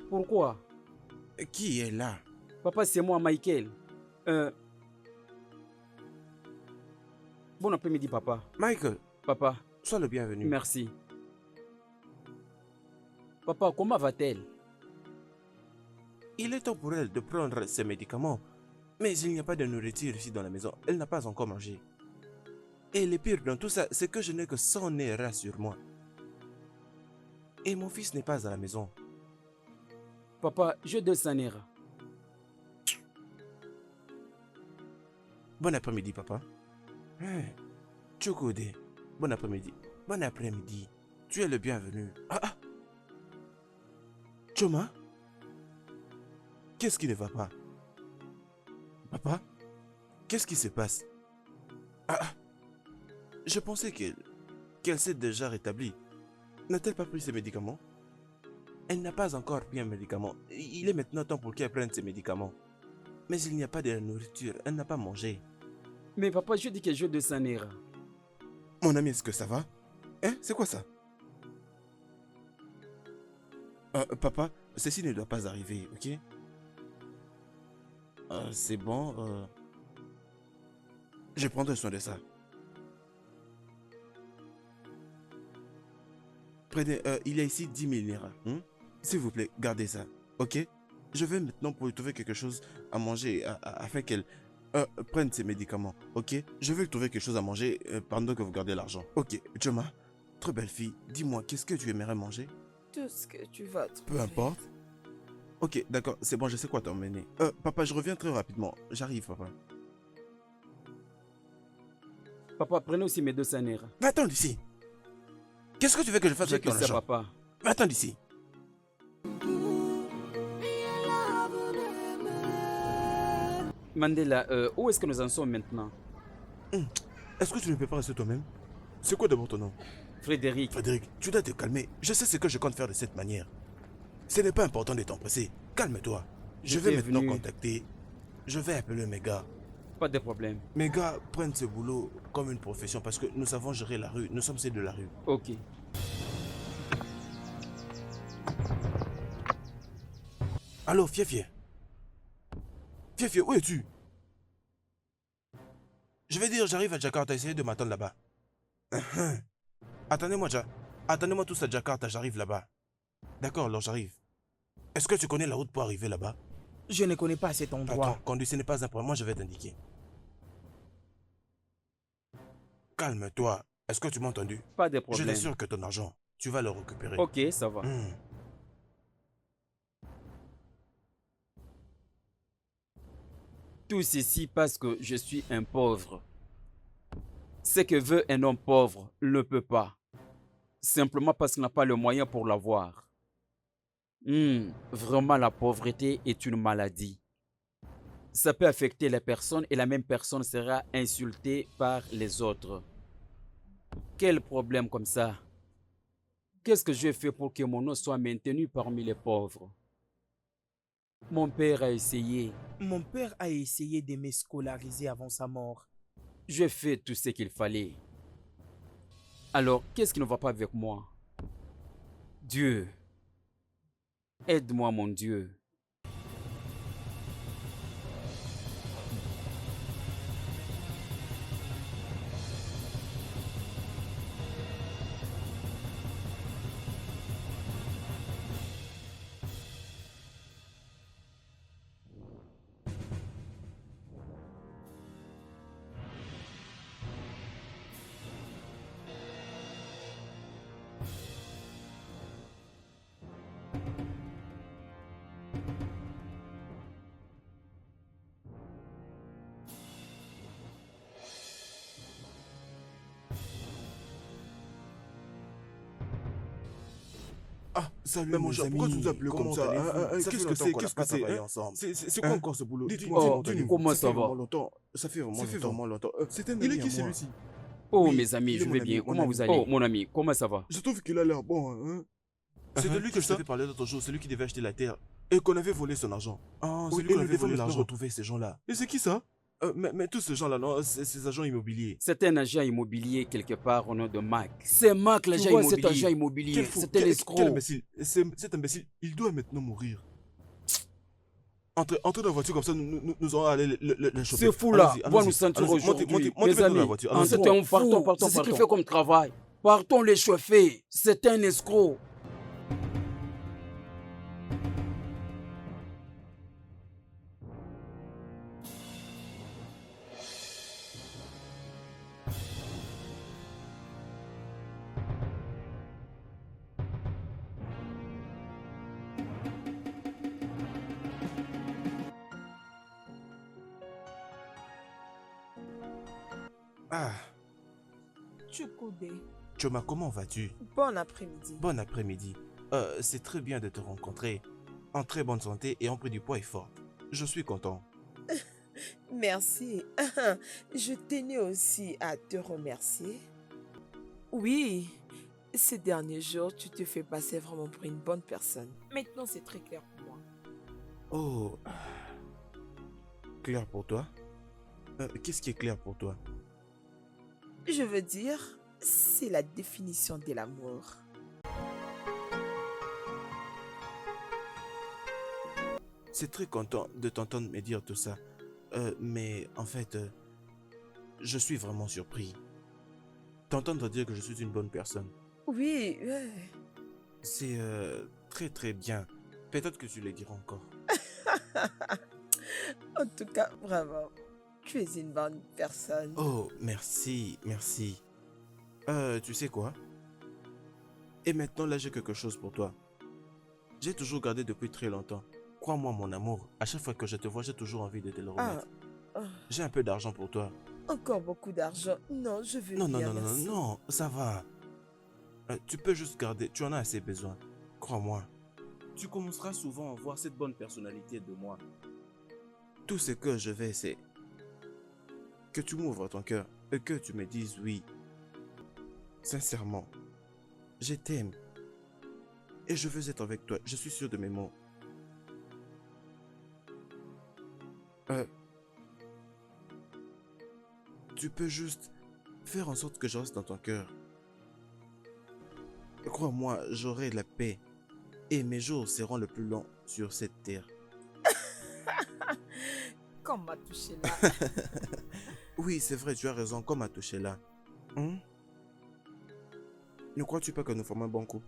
Pourquoi? Qui est là? Papa, c'est moi, Michael. Bon après-midi, papa. Michael, Papa, sois le bienvenu. merci. Papa, comment va-t-elle? Il est temps pour elle de prendre ses médicaments. Mais il n'y a pas de nourriture ici dans la maison. Elle n'a pas encore mangé. Et le pire dans tout ça, c'est que je n'ai que 100 naira sur moi. Et mon fils n'est pas à la maison. Papa, j'ai 200 naira. Bon après-midi, papa. Chokode, bon après-midi. Bon après-midi. Tu es le bienvenu. Ah. Choma? Qu'est-ce qui ne va pas? Papa? Qu'est-ce qui se passe? Je pensais qu'elle s'est déjà rétablie. N'a-t-elle pas pris ses médicaments? Elle n'a pas encore pris un médicament. Il est maintenant temps pour qu'elle prenne ses médicaments. Mais il n'y a pas de nourriture. Elle n'a pas mangé. Mais papa, je dis que j'ai 200 naira. Mon ami, est-ce que ça va? Hein? C'est quoi ça? Papa, ceci ne doit pas arriver, ok? C'est bon. Je prendrai soin de ça. Prenez, il y a ici 10 000 naira. S'il vous plaît, gardez ça, ok? Je vais maintenant pour lui trouver quelque chose à manger afin qu'elle prenne ses médicaments, ok? Je vais lui trouver quelque chose à manger pendant que vous gardez l'argent. Ok, Joma, très belle fille, dis-moi, qu'est-ce que tu aimerais manger? Tout ce que tu vas trouver. Peu importe. Ok, d'accord, c'est bon, je sais quoi t'emmener. Papa, je reviens très rapidement. J'arrive, papa. Papa, prenez aussi mes 200 naira. Va-t'en d'ici. Qu'est-ce que tu veux que je fasse J'ai avec que ton ça, argent? papa. Va-t'en d'ici. Mandela, où est-ce que nous en sommes maintenant? Est-ce que tu ne peux pas rester toi-même? C'est quoi d'abord ton nom? Frédéric, Frédéric, tu dois te calmer. Je sais ce que je compte faire de cette manière. Ce n'est pas important d'être empressé. Calme-toi. Je vais J'étais maintenant venu- contacter. Je vais appeler mes gars. pas de problème. Mes gars prennent ce boulot comme une profession parce que nous savons gérer la rue. Nous sommes ceux de la rue. Ok. Allô, Fiefie. Fiefie, où es-tu? Je vais dire, j'arrive à Jakarta, essayez de m'attendre là-bas. Attendez-moi, Attendez-moi tous à Jakarta, j'arrive là-bas. D'accord, alors j'arrive. Est-ce que tu connais la route pour arriver là-bas? Je ne connais pas cet endroit. Attends, conduis, ce n'est pas un problème, moi je vais t'indiquer. Calme-toi. Est-ce que tu m'as entendu? Pas de Je problème. t'assure que ton argent, tu vas le récupérer. Ok, ça va. Tout ceci parce que je suis un pauvre. Ce que veut un homme pauvre ne peut pas. Simplement parce qu'il n'a pas le moyen pour l'avoir. Vraiment, la pauvreté est une maladie. Ça peut affecter la personne et la même personne sera insultée par les autres. Quel problème comme ça? Qu'est-ce que j'ai fait pour que mon nom soit maintenu parmi les pauvres? Mon père a essayé. Mon père a essayé de me scolariser avant sa mort. J'ai fait tout ce qu'il fallait. Alors, qu'est-ce qui ne va pas avec moi? Dieu, aide-moi, mon Dieu. Ah, salut Mais mon mes cher, amis. pourquoi tu nous appelles Comment comme ça, allez-vous? Qu'est-ce que c'est? Qu'est-ce que c'est, ensemble? C'est quoi encore ce boulot? Oh, comment ça va? Ça fait vraiment Ça fait longtemps. longtemps. C'est un Il est ami qui à moi. celui-ci? Oh, Oui, mes amis, il est je mon vais ami, bien. mon Comment ami. vous allez? Oh, mon ami, comment ça va? Je trouve qu'il a l'air bon. Hein? C'est de lui que je t'avais parlé l'autre jour, celui qui devait acheter la terre et qu'on avait volé son argent. Ah, Oui, celui et qu'on nous avait devons volé maintenant l'argent. retrouver ces gens-là. Et c'est qui ça? Mais tous ces gens-là, non, c'est ces agents immobiliers. C'est un agent immobilier quelque part au nom de Mac. C'est Mac, l'agent vois, immobilier. cet Cet agent immobilier, Quel fou, c'est un quel escroc. imbécile. Cet imbécile, il doit maintenant mourir. Entrez dans la voiture comme ça, nous allons aller le choper. Ce fou-là Allons-y, va allons-y, nous sentir allons-y, aujourd'hui. montez Mes dans la amis, voiture. c'est allons-y. un fou. C'est ce qu'il fait comme travail. Partons les chauffer. C'est un escroc. Ah, Chukwude, Choma, comment vas-tu? bon après-midi. Bon après-midi. C'est très bien de te rencontrer. En très bonne santé et en pris du poids et fort. Je suis content. Merci. Je tenais aussi à te remercier. Oui, ces derniers jours, tu te fais passer vraiment pour une bonne personne. Maintenant, c'est très clair pour moi. Oh. Clair pour toi? Qu'est-ce qui est clair pour toi? Je veux dire, c'est la définition de l'amour. C'est très content de t'entendre me dire tout ça. Mais en fait, je suis vraiment surpris. T'entendre dire que je suis une bonne personne. Oui, ouais. C'est très très bien. Peut-être que tu le diras encore. En tout cas, vraiment, tu es une bonne personne. Oh, merci, merci. Tu sais quoi? Et maintenant, là, j'ai quelque chose pour toi. J'ai toujours gardé depuis très longtemps. Crois-moi, mon amour, à chaque fois que je te vois, j'ai toujours envie de te le remettre. Ah, J'ai un peu d'argent pour toi. encore beaucoup d'argent. Non, je veux Non, non, bien, non, non, non, merci. non, ça va. Tu peux juste garder, tu en as assez besoin. Crois-moi. Tu commenceras souvent à voir cette bonne personnalité de moi. Tout ce que je vais, c'est que tu m'ouvres ton cœur et que tu me dises oui. Sincèrement, je t'aime. Et je veux être avec toi, je suis sûr de mes mots. Tu peux juste faire en sorte que je reste dans ton cœur. Crois-moi, j'aurai la paix et mes jours seront le plus longs sur cette terre. Comme m'a touché là. Oui, c'est vrai, tu as raison, comme à toucher là. Ne crois-tu pas que nous formons un bon couple?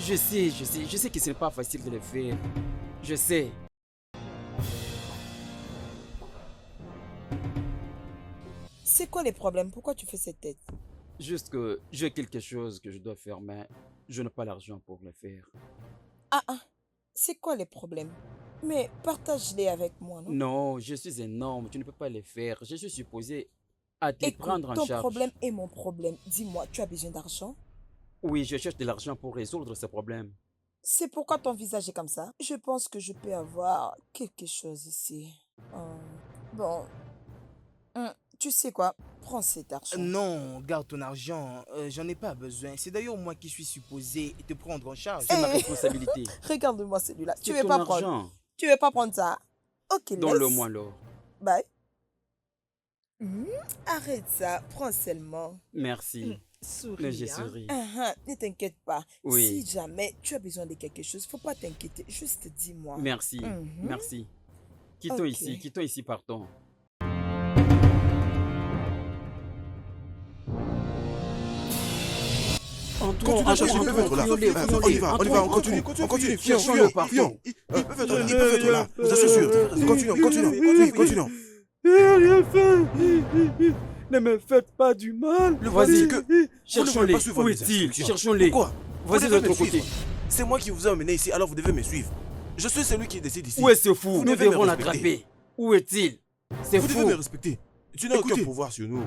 Je sais que ce n'est pas facile de le faire. Je sais. C'est quoi les problèmes? Pourquoi tu fais cette tête? Juste que j'ai quelque chose que je dois faire, mais je n'ai pas l'argent pour le faire. Ah, c'est quoi les problèmes? Mais partage-les avec moi, non? Non, je suis un homme, tu ne peux pas le faire. Je suis supposé à te Écoute, prendre en ton charge. problème est mon problème. Dis-moi, tu as besoin d'argent? Oui, je cherche de l'argent pour résoudre ce problème. C'est pourquoi ton visage est comme ça? Je pense que je peux avoir quelque chose ici. Bon, tu sais quoi? Prends cet argent. Non, garde ton argent. J'en ai pas besoin. C'est d'ailleurs moi qui suis supposé te prendre en charge. C'est ma Eh, responsabilité. Regarde-moi celui-là. Tu C'est veux ton pas prendre? argent. Tu veux pas prendre ça? Ok, Donne-le-moi laisse. alors. Bye. Arrête ça. Prends seulement. Merci. Souris, Mais j'ai hein. souri. Ne t'inquiète pas. Oui. Si jamais tu as besoin de quelque chose, faut pas t'inquiéter. Juste dis-moi. Merci. Mhm. Merci. Quittons Ok. ici, partons. Entrons, Continue, ils peuvent être là. On y va, on continue. Cherchons-le partout. Ils peuvent être là, je suis sûr. Continuons. Il a rien fait. Ne me faites pas du mal. Vas-y, cherchons-les. Où est-il? Cherchons-les. Pourquoi? Vas-y de devez me l'autre côté. suivre. C'est moi qui vous ai emmené ici, alors vous devez me suivre. Je suis celui qui décide ici. Où est ce fou? Vous Nous devez me devons respecter. l'attraper. Où est-il? C'est Vous devez fou. me respecter. Tu n'as aucun pouvoir sur nous.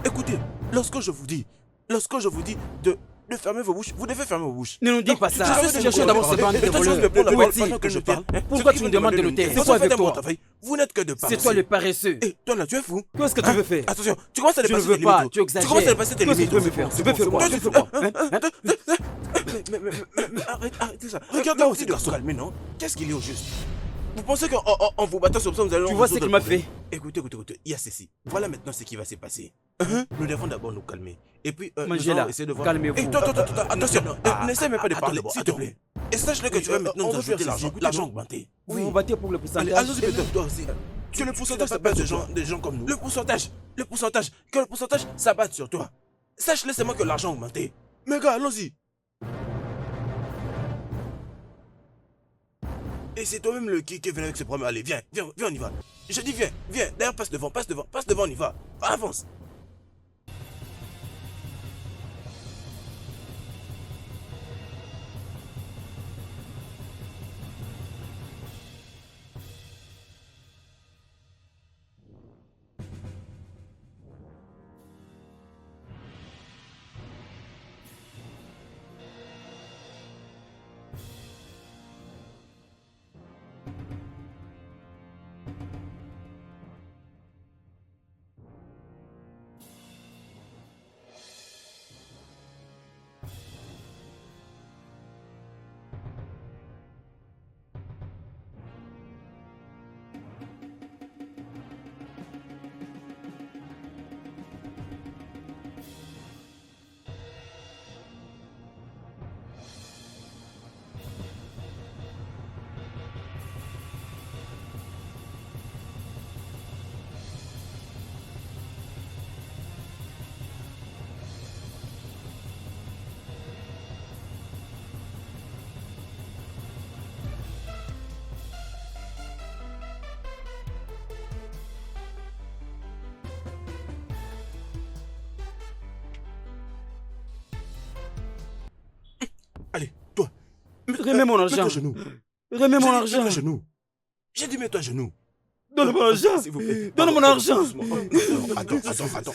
Écoutez, lorsque je vous dis de fermer vos bouches, vous devez fermer vos bouches. Ne nous dis pas ça. sais, Cherchons d'abord ces bandes de voleurs. Où est-il? Pourquoi tu me demandes de le taire? C'est quoi avec toi? Vous n'êtes que de paresseux. C'est toi le paresseux. Et toi là, tu es fou. Qu'est-ce que tu veux faire? Attention, tu commences à Je ne dépasser veux tes pas, limites. tu exagères. Tu commences à dépasser tes Qu'est-ce que limites. tu veux me faire? Tu veux faire quoi? Tu veux faire quoi? Mais arrêtez ça. Regarde là aussi de se calmer, non? Qu'est-ce qu'il est au juste? Vous pensez qu'en vous battant sur ça, vous allez... Tu vois ce qu'il m'a fait? Écoutez, il y a ceci. Voilà maintenant ce qui va se passer. Nous devons d'abord nous calmer. Et puis, nous Mangez-la. allons essayer de voir... Calmez-vous. Hey, toi, attention. N'essaie même pas de parler, s'il te plaît. Et sache-le que tu vas maintenant nous ajouter l'argent augmenté. Vous vous battez pour le pourcentage. Allons-y peut-être, toi aussi. Que le pourcentage s'abatte sur des gens comme nous. Le pourcentage. Que le pourcentage s'abatte sur toi. Sache-le seulement que l'argent a augmenté. Mais gars, allons-y. Et c'est toi-même le qui est venu avec ce problème. Allez, viens, on y va. Je dis viens. D'ailleurs, passe devant, on y va. Avance. Remets mon argent. Mets-toi à genoux. Remets mon J'ai dit, argent. mets-toi à genoux. J'ai dit mets-toi à genoux. Donne mon argent. S'il vous plaît. Donne mon argent. Doucement. Attends. Calme-toi.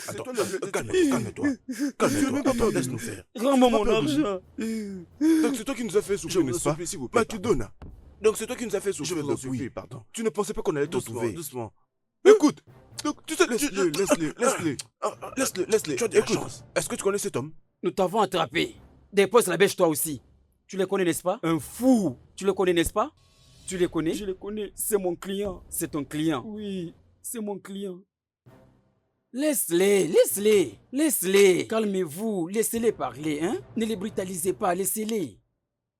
Calme-toi. Attends, laisse-nous faire. Rends-moi mon argent. Donc c'est toi qui nous as fait Je souffrir, vous n'est-ce pas? supplie, s'il vous plaît. Makidona, Donc c'est toi qui nous as fait souffrir. je vous en supplie, pardon. tu ne pensais pas qu'on allait te Doucement, sauver. doucement. Écoute, donc tu sais, Laisse-le. Tu as de la Écoute, chance. est-ce que tu connais cet homme? Nous t'avons attrapé. Dépose la bêche toi aussi. Tu les connais, n'est-ce pas? Un fou. Tu le connais, n'est-ce pas? Tu les connais? Je les connais. C'est mon client. C'est ton client? Oui, c'est mon client. Laisse-les. Calmez-vous. Laissez-les parler, hein? Ne les brutalisez pas. Laissez-les.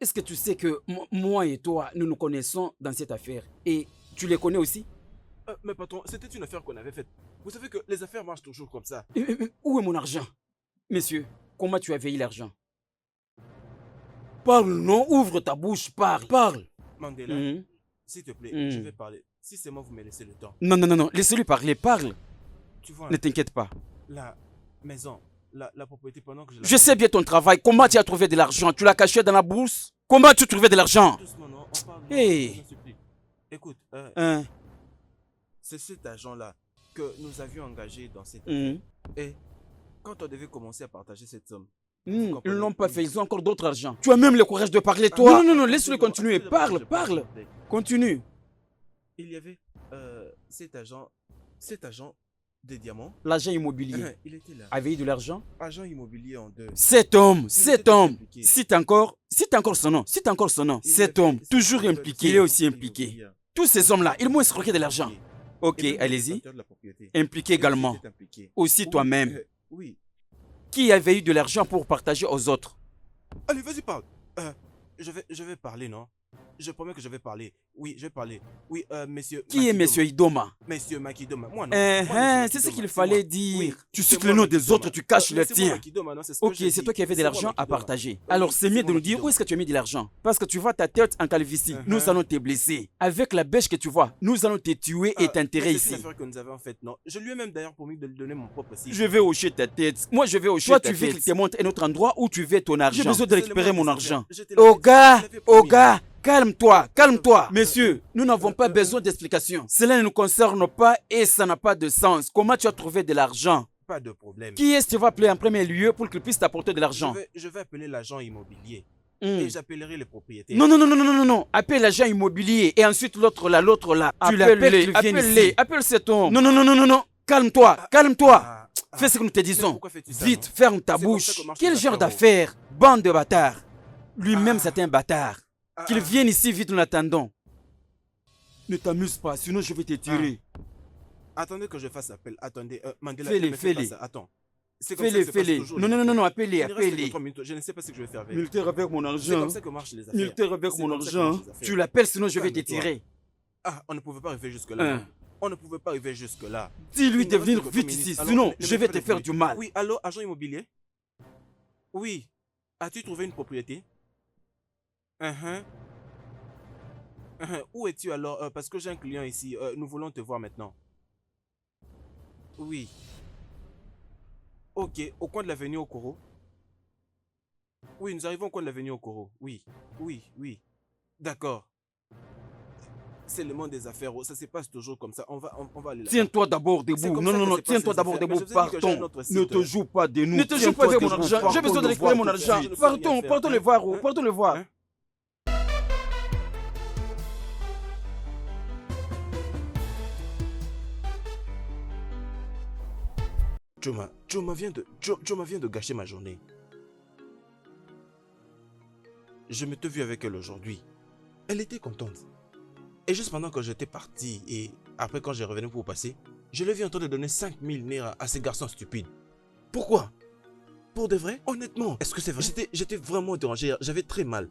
Est-ce que tu sais que moi et toi, nous nous connaissons dans cette affaire? Et tu les connais aussi? Mais patron, c'était une affaire qu'on avait faite. Vous savez que les affaires marchent toujours comme ça. Où est mon argent? Monsieur, comment tu as veillé l'argent? Parle, non? Ouvre ta bouche, parle. Mandela, Mhm. s'il te plaît, Mhm. je vais parler. Si c'est moi, vous me laissez le temps. Non. Laissez-lui parler, parle. Tu vois, Ne t'inquiète pas. la maison, la propriété pendant que je la... Je sais bien ton travail. Comment tu as trouvé de l'argent? Tu l'as caché dans la bourse? Comment tu as trouvé de l'argent? Doucement, non, on parle. Hey. Je t'en supplie. Écoute, Hein? c'est cet agent-là que nous avions engagé dans cette affaire. Mhm. Et quand on devait commencer à partager cette somme, Ils comprenez? n'ont pas fait, ils ont encore d'autres argent. Tu as même le courage de parler, toi. Non, laisse-le continuer. Attendez d'abord que je Parle. s'il vous plaît. Continue. Il y avait cet agent des diamants. L'agent immobilier Il était là. avait eu de l'argent. Agent immobilier en deux. Cet homme. impliqué. Cite encore son nom. Il Cet avait- homme, toujours il avait- impliqué. Il est aussi impliqué. Tous ces hommes-là, ils m'ont escroqué de l'argent. Ok, Et même le allez-y. détenteur de la propriété. Impliqué également. Il était impliqué. Aussi Oui, toi-même. Oui. Qui avait eu de l'argent pour partager aux autres? Allez, vas-y, parle. Je vais parler, non? Je promets que je vais parler. Oui, je vais parler. Oui, monsieur. Qui est Makidoma. monsieur Idoma? Monsieur Makidoma. Moi, non. Moi, monsieur C'est ce Makidoma, qu'il c'est fallait moi. dire. Oui, Tu c'est cites moi, le nom des Makidoma. autres, tu caches Mais le c'est moi, tien. Makidoma, non, c'est ce que Ok, j'ai c'est dit. toi qui avais de C'est moi, l'argent à Makidoma. partager. Oui, Alors c'est mieux moi, de nous dire Makidoma. où est-ce que tu as mis de l'argent. Parce que tu vois ta tête en calvitie. Uh-huh. Nous allons te blesser. Avec la bêche que tu vois, nous allons te tuer et t'enterrer Mais c'est une ici. affaire que nous avons faite, non? Je lui ai même d'ailleurs promis de lui donner mon propre site. Je vais hocher ta tête. Moi, je vais hocher ta tête. Toi, tu veux qu'il te montre un autre endroit où tu veux ton argent. J'ai besoin de récupérer mon argent. Calme-toi. Messieurs, nous n'avons pas besoin d'explications. Cela ne nous concerne pas et ça n'a pas de sens. Comment tu as trouvé de l'argent? Pas de problème. Qui est-ce que tu vas appeler en premier lieu pour qu'il puisse t'apporter de l'argent? Je vais appeler l'agent immobilier. Hmm. Et j'appellerai les propriétaires. Non. Appelle l'agent immobilier et ensuite l'autre là. Tu l'appelles, appelle cet homme. Non. Calme-toi. Fais ce que nous te disons. pourquoi fais-tu ça, Vite, non? ferme ta C'est comme bouche. ça que marchent Quel les genre affaires, d'affaires? Bande de bâtards. Lui-même, Ah. c'est un bâtard. Qu'il vienne ici vite, nous l'attendons. Ne t'amuse pas, sinon je vais te tirer. Attendez que je fasse appel. Attendez, Mandela, Fais-les, ne me fais pas fais-les. ça. Attends. C'est comme ça que ça se passe Fais-les. toujours, Non, les affaires. appelez-les, Il ne reste que appelez-les. 3 minutes. Je ne sais pas ce que je vais faire avec. Militaire avec mon C'est argent. comme ça que marchent les affaires. Militaire avec C'est mon comme ça que argent. marchent les affaires. Tu l'appelles, sinon je vais te Calme-toi. tirer. Ah, on ne pouvait pas arriver jusque-là. Hein. On ne pouvait pas arriver jusque-là. Dis-lui Il de ne reste venir que 3 vite minutes. ici, Alors, sinon ne je me vais fais te pas faire de du bruit. mal. Oui, allô, agent immobilier? Oui. As-tu trouvé une propriété? Où es-tu alors? Parce que j'ai un client ici. Nous voulons te voir maintenant. Oui. Ok, au coin de l'avenue Okoro. Oui, nous arrivons au coin de l'avenue Okoro. Oui. D'accord. C'est le monde des affaires. Ça se passe toujours comme ça. On va aller là. Tiens-toi d'abord C'est debout. comme Non, ça que se passent tiens-toi les d'abord affaires. debout. Mais je vous ai dit que j'ai un Partons. autre Ne site. te joue pas de nous. Ne te joue Tiens-toi pas avec mon debout. argent. J'ai Partons besoin de le récupérer voir mon tout de argent. suite. Je ne sais rien faire. Partons le voir. Hein? Partons le voir. Hein? Choma vient de gâcher ma journée. Je me te vu avec elle aujourd'hui. Elle était contente. Et juste pendant que j'étais parti et après quand j'ai revenu pour passer, je l'ai vu en train de donner 5000 naira à ces garçons stupides. Pourquoi? Pour de vrai? Honnêtement, est-ce que c'est vrai? J'étais vraiment dérangé, j'avais très mal.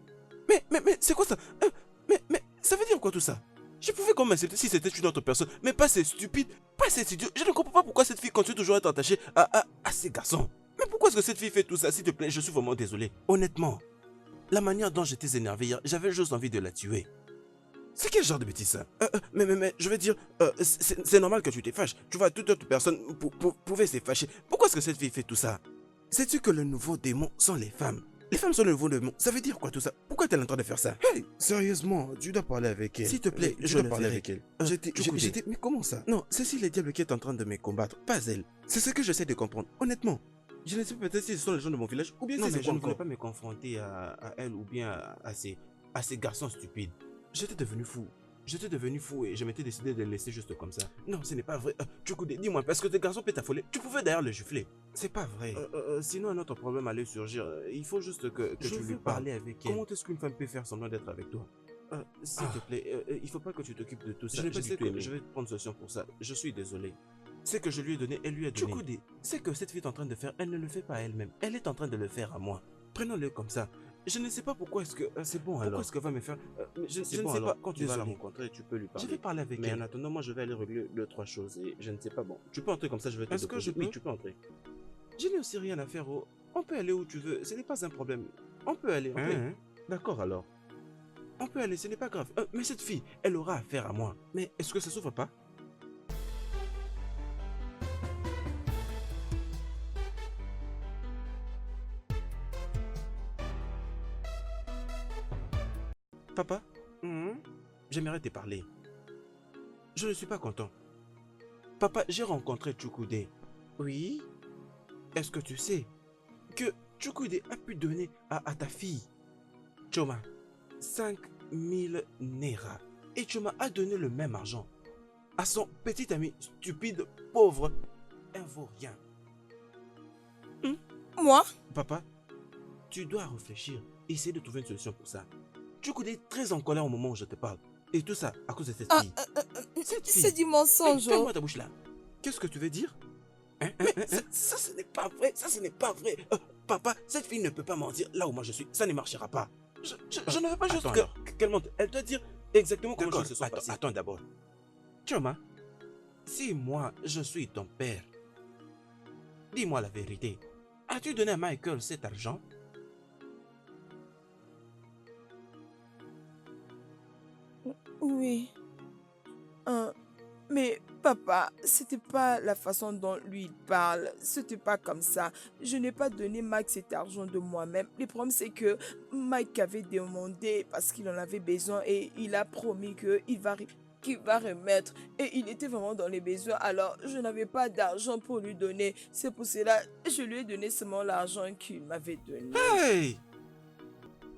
Mais c'est quoi ça? Mais ça veut dire quoi tout ça? Je pouvais quand même accepter si c'était une autre personne, mais pas ces stupides, pas ces idiots. Je ne comprends pas pourquoi cette fille continue toujours à être attachée à ces garçons. Mais pourquoi est-ce que cette fille fait tout ça? S'il te plaît, je suis vraiment désolé. Honnêtement, la manière dont j'étais énervé hier, j'avais juste envie de la tuer. C'est quel genre de bêtise ça? Mais je veux dire, c'est normal que tu te fâches. Tu vois, toute autre personne pouvait se fâcher. Pourquoi est-ce que cette fille fait tout ça? Sais-tu que le nouveau démon sont les femmes? Les femmes sont le nouveau monde. Ça veut dire quoi tout ça? Pourquoi t'es en train de faire ça? Hey, sérieusement, tu dois parler avec elle. S'il te plaît, tu je dois le parler ferai. avec elle. Chukwudé. Mais comment ça? Non, c'est si les diables qui est en train de me combattre, pas elle. C'est ce que j'essaie de comprendre, honnêtement. Je ne sais pas peut-être si ce sont les gens de mon village ou bien Non, si mais c'est je quoi ne voulais encore. Pas me confronter à elle ou bien à ces garçons stupides. J'étais devenu fou. J'étais devenu fou et je m'étais décidé de le laisser juste comme ça. Non, ce n'est pas vrai. Chukwudé, dis-moi, parce que tes garçons peuvent t'affoler. Tu pouvais d'ailleurs le gifler. C'est pas vrai. Sinon, un autre problème allait surgir. Il faut juste que Je tu lui veux parles. parler avec elle. Comment est-ce qu'une femme peut faire semblant d'être avec toi? S'il te plaît, il faut pas que tu t'occupes de tout ça. Je n'ai pas sais du tout que aimé. je vais prendre solution pour ça. Je suis désolé. C'est que je lui ai donné, elle lui a donné. Chukwudé, c'est que cette fille est en train de faire, elle ne le fait pas elle-même. Elle est en train de le faire à moi. Prenons-le comme ça. Je ne sais pas pourquoi est-ce que... c'est bon alors. Pourquoi est-ce qu'elle va me faire... je ne sais pas. Quand tu vas la rencontrer, tu peux lui parler. Je vais parler avec elle. Mais en attendant, moi je vais aller régler 2-3 choses et je ne sais pas. Bon, tu peux entrer comme ça, je vais te Est-ce que je peux? Oui, tu peux entrer. Je n'ai aussi rien à faire. On peut aller où tu veux, ce n'est pas un problème. On peut aller, D'accord alors. On peut aller, ce n'est pas grave. Mais cette fille, elle aura affaire à moi. Mais est-ce que ça s'ouvre pas? Papa, j'aimerais te parler. Je ne suis pas content. Papa, j'ai rencontré Chukwudé. Oui? Est-ce que tu sais que Chukwudé a pu donner à ta fille, Choma, 5000 Naira. Et Choma a donné le même argent à son petit ami stupide, pauvre, un vaurien. Moi? Papa, tu dois réfléchir, essayer de trouver une solution pour ça. Chukwudé est très en colère au moment où je te parle. Et tout ça à cause de cette fille. Cette fille. C'est du mensonge. Ferme-moi ta bouche là. Qu'est-ce que tu veux dire? Ça, ce n'est pas vrai. Ça, ce n'est pas vrai. Papa, cette fille ne peut pas mentir là où moi je suis. Ça ne marchera pas. Je ne veux pas juste qu'elle mente. Elle doit dire exactement comment les choses se sont passées. Attends d'abord. Choma, si moi je suis ton père, dis-moi la vérité. As-tu donné à Michael cet argent? Oui. Mais papa, c'était pas la façon dont lui il parle. C'était pas comme ça. Je n'ai pas donné Mike cet argent de moi-même. Le problème c'est que Mike avait demandé parce qu'il en avait besoin et il a promis qu'il va remettre. Et il était vraiment dans les besoins. Alors je n'avais pas d'argent pour lui donner. C'est pour cela que je lui ai donné seulement l'argent qu'il m'avait donné. Hey!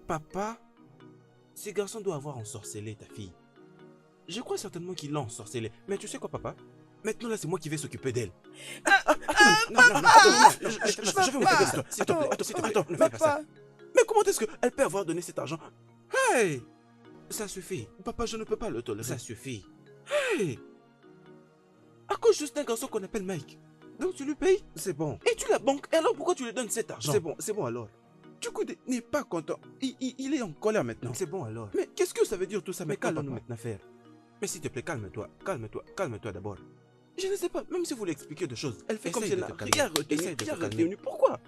Papa, ces garçons doivent avoir ensorcelé ta fille. Je crois certainement qu'ils l'ont ensorcelée. Mais tu sais quoi, papa? Maintenant, là, c'est moi qui vais s'occuper d'elle. Non, je vais m'occuper de toi. Attends, ne fais pas ça. Mais comment est-ce qu'elle peut avoir donné cet argent? Hey! Ça suffit. Papa, je ne peux pas le tolérer. Ça suffit. Hey! À cause juste d'un garçon qu'on appelle Mike. Donc tu lui payes? C'est bon. Et tu la banques. Et alors pourquoi tu lui donnes cet argent? C'est bon alors. Chukwudé n'est pas content. Il est en colère maintenant. C'est bon alors. Mais qu'est-ce que ça veut dire tout ça? Mais qu'allons-nous maintenant faire? Mais s'il te plaît, calme-toi d'abord. Je ne sais pas, même si vous lui expliquez des choses, elle fait comme si elle n'a rien retenu. Pourquoi?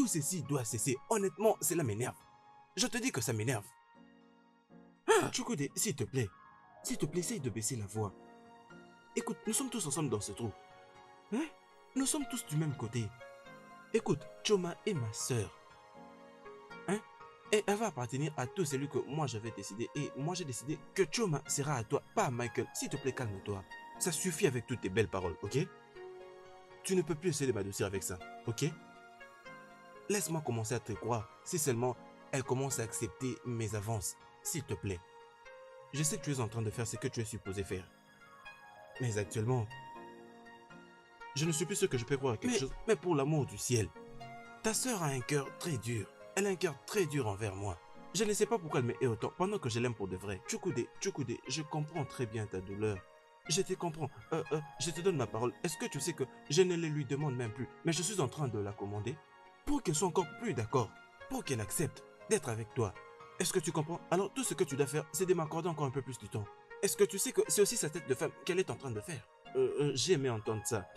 Tout ceci doit cesser. Honnêtement, cela m'énerve. Je te dis que ça m'énerve. Chukwude, s'il te plaît, essaye de baisser la voix. Écoute, nous sommes tous ensemble dans ce trou. Hein? Nous sommes tous du même côté. Écoute, Choma est ma sœur. Hein? Et elle va appartenir à tout celui que moi j'avais décidé. Et moi j'ai décidé que Choma sera à toi, pas à Michael. S'il te plaît, calme-toi. Ça suffit avec toutes tes belles paroles, ok? Tu ne peux plus essayer de m'adoucir avec ça, ok? Laisse-moi commencer à te croire. Si seulement elle commence à accepter mes avances, s'il te plaît. Je sais que tu es en train de faire ce que tu es supposé faire. Mais actuellement, je ne suis plus sûr que je peux croire à quelque chose. Mais pour l'amour du ciel, ta sœur a un cœur très dur. Elle a un cœur très dur envers moi. Je ne sais pas pourquoi elle me hait autant pendant que je l'aime pour de vrai. Chukwude, je comprends très bien ta douleur. Je te comprends. Je te donne ma parole. Est-ce que tu sais que je ne le lui demande même plus, mais je suis en train de la commander pour qu'elle soit encore plus d'accord, pour qu'elle accepte d'être avec toi. Est-ce que tu comprends? Alors tout ce que tu dois faire, c'est de m'accorder encore un peu plus de temps. Est-ce que tu sais que c'est aussi sa tête de femme qu'elle est en train de faire? J'ai aimé entendre ça.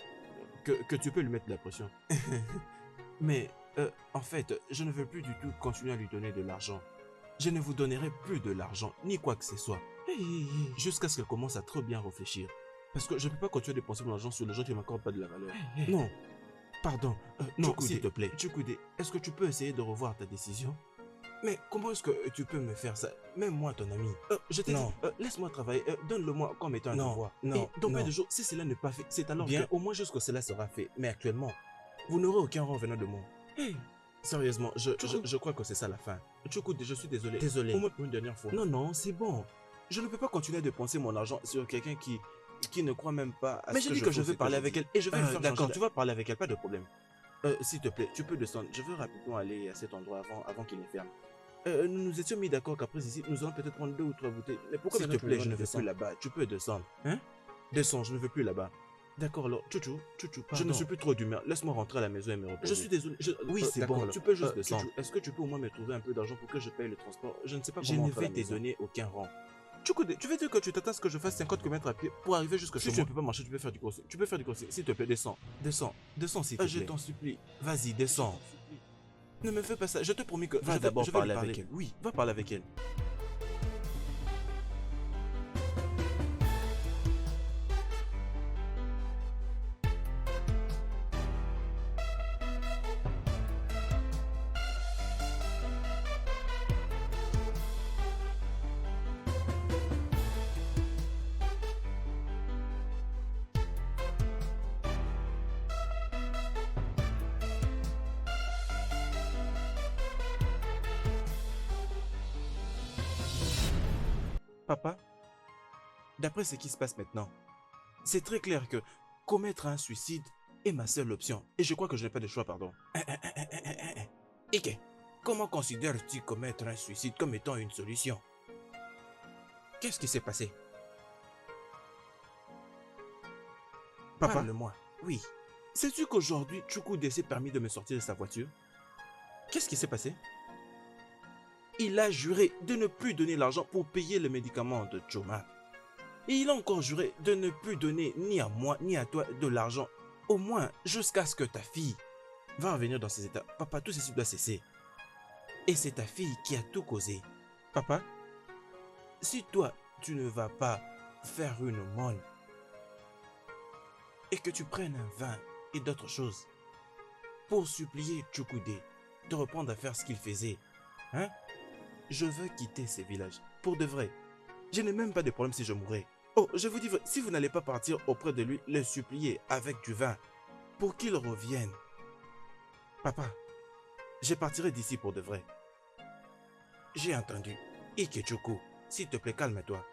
Que tu peux lui mettre de la pression. Mais, en fait, je ne veux plus du tout continuer à lui donner de l'argent. Je ne vous donnerai plus de l'argent, ni quoi que ce soit. Jusqu'à ce qu'elle commence à trop bien réfléchir. Parce que je ne peux pas continuer à dépenser mon argent sur les gens qui ne m'accordent pas de la valeur. Non. Pardon. Non, s'il te plaît. Chukwude, est-ce que tu peux essayer de revoir ta décision? Mais comment est-ce que tu peux me faire ça? Même moi, ton ami. Je t'ai dit, laisse-moi travailler. Donne-le-moi comme étant un devoir. Et dans peu de jours, si cela n'est pas fait, c'est alors bien. Au moins jusqu'à cela sera fait. Mais actuellement, vous n'aurez aucun rang venant de moi. Sérieusement, je crois que c'est ça la fin. Chukwude, je suis désolé. Désolé. Au moins pour une dernière fois. Non, c'est bon. Je ne peux pas continuer à dépenser mon argent sur quelqu'un qui ne croit même pas à ce que je fais. Mais j'ai dit que je veux parler avec elle et je vais le faire. D'accord, tu vas parler avec elle, pas de problème. S'il te plaît, tu peux descendre. Je veux rapidement aller à cet endroit avant qu'il ne ferme. Nous nous étions mis d'accord qu'après ici, nous allons peut-être prendre 2 ou 3 bouteilles. Mais pourquoi s'il te plaît, je ne veux plus là-bas. Tu peux descendre. Hein? Descends, je ne veux plus là-bas. D'accord, alors, Chouchou, pardon. Je ne suis plus trop d'humeur. Laisse-moi rentrer à la maison et me reposer. Je suis désolé. Oui, c'est bon, tu peux juste descendre. Est-ce que tu peux au moins me trouver un peu d'argent pour que je paye le transport? Je ne sais pas comment. Je ne vais te donner aucun rang. Chukwude, tu veux dire que tu t'attends à ce que je fasse 50 km à pied pour arriver jusque chez moi? Si tu ne peux pas marcher, tu peux faire du crossing. Tu peux faire du crossing. S'il te plaît, descends. Descends, s'il te plaît. Je t'en supplie. Vas-y, descends. Ne me fais pas ça. Je te promets que va d'abord parler avec elle. Oui, va parler avec elle. Papa, d'après ce qui se passe maintenant, c'est très clair que commettre un suicide est ma seule option. Et je crois que je n'ai pas de choix, pardon. Ike, comment considères-tu commettre un suicide comme étant une solution? Qu'est-ce qui s'est passé? Papa, parle-moi. Oui. Sais-tu qu'aujourd'hui, Chukwude s'est permis de me sortir de sa voiture? Qu'est-ce qui s'est passé? Il a juré de ne plus donner l'argent pour payer le médicament de Choma. Et il a encore juré de ne plus donner ni à moi ni à toi de l'argent, au moins jusqu'à ce que ta fille va revenir dans ses états. Papa, tout ceci doit cesser. Et c'est ta fille qui a tout causé. Papa, si toi, tu ne vas pas faire une aumône et que tu prennes un vin et d'autres choses pour supplier Chukwude de reprendre à faire ce qu'il faisait, hein? Je veux quitter ces villages, pour de vrai. Je n'ai même pas de problème si je mourais. Oh, je vous dis, si vous n'allez pas partir auprès de lui, le supplier avec du vin, pour qu'il revienne. Papa, je partirai d'ici pour de vrai. J'ai entendu. Ikechuku, s'il te plaît, calme-toi.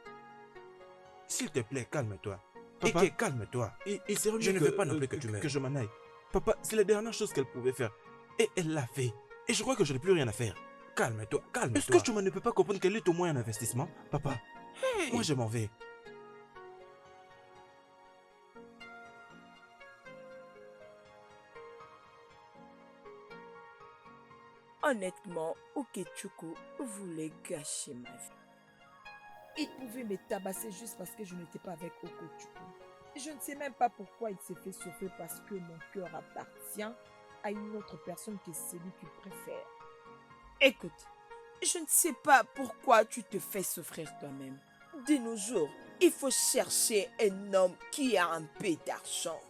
S'il te plaît, calme-toi. Papa, Ike, calme-toi. Je ne veux pas non plus que tu meurs. Que je m'en aille. Papa, c'est la dernière chose qu'elle pouvait faire. Et elle l'a fait. Et je crois que je n'ai plus rien à faire. Calme-toi, calme-toi. Est-ce que tu ne peux pas comprendre qu'elle est au moins un investissement? Papa, moi je m'en vais. Honnêtement, Okechukwu voulait gâcher ma vie. Il pouvait me tabasser juste parce que je n'étais pas avec Okechukwu. Je ne sais même pas pourquoi il s'est fait sauver parce que mon cœur appartient à une autre personne que celui qu'il préfère. Écoute, je ne sais pas pourquoi tu te fais souffrir toi-même. De nos jours, il faut chercher un homme qui a un peu d'argent.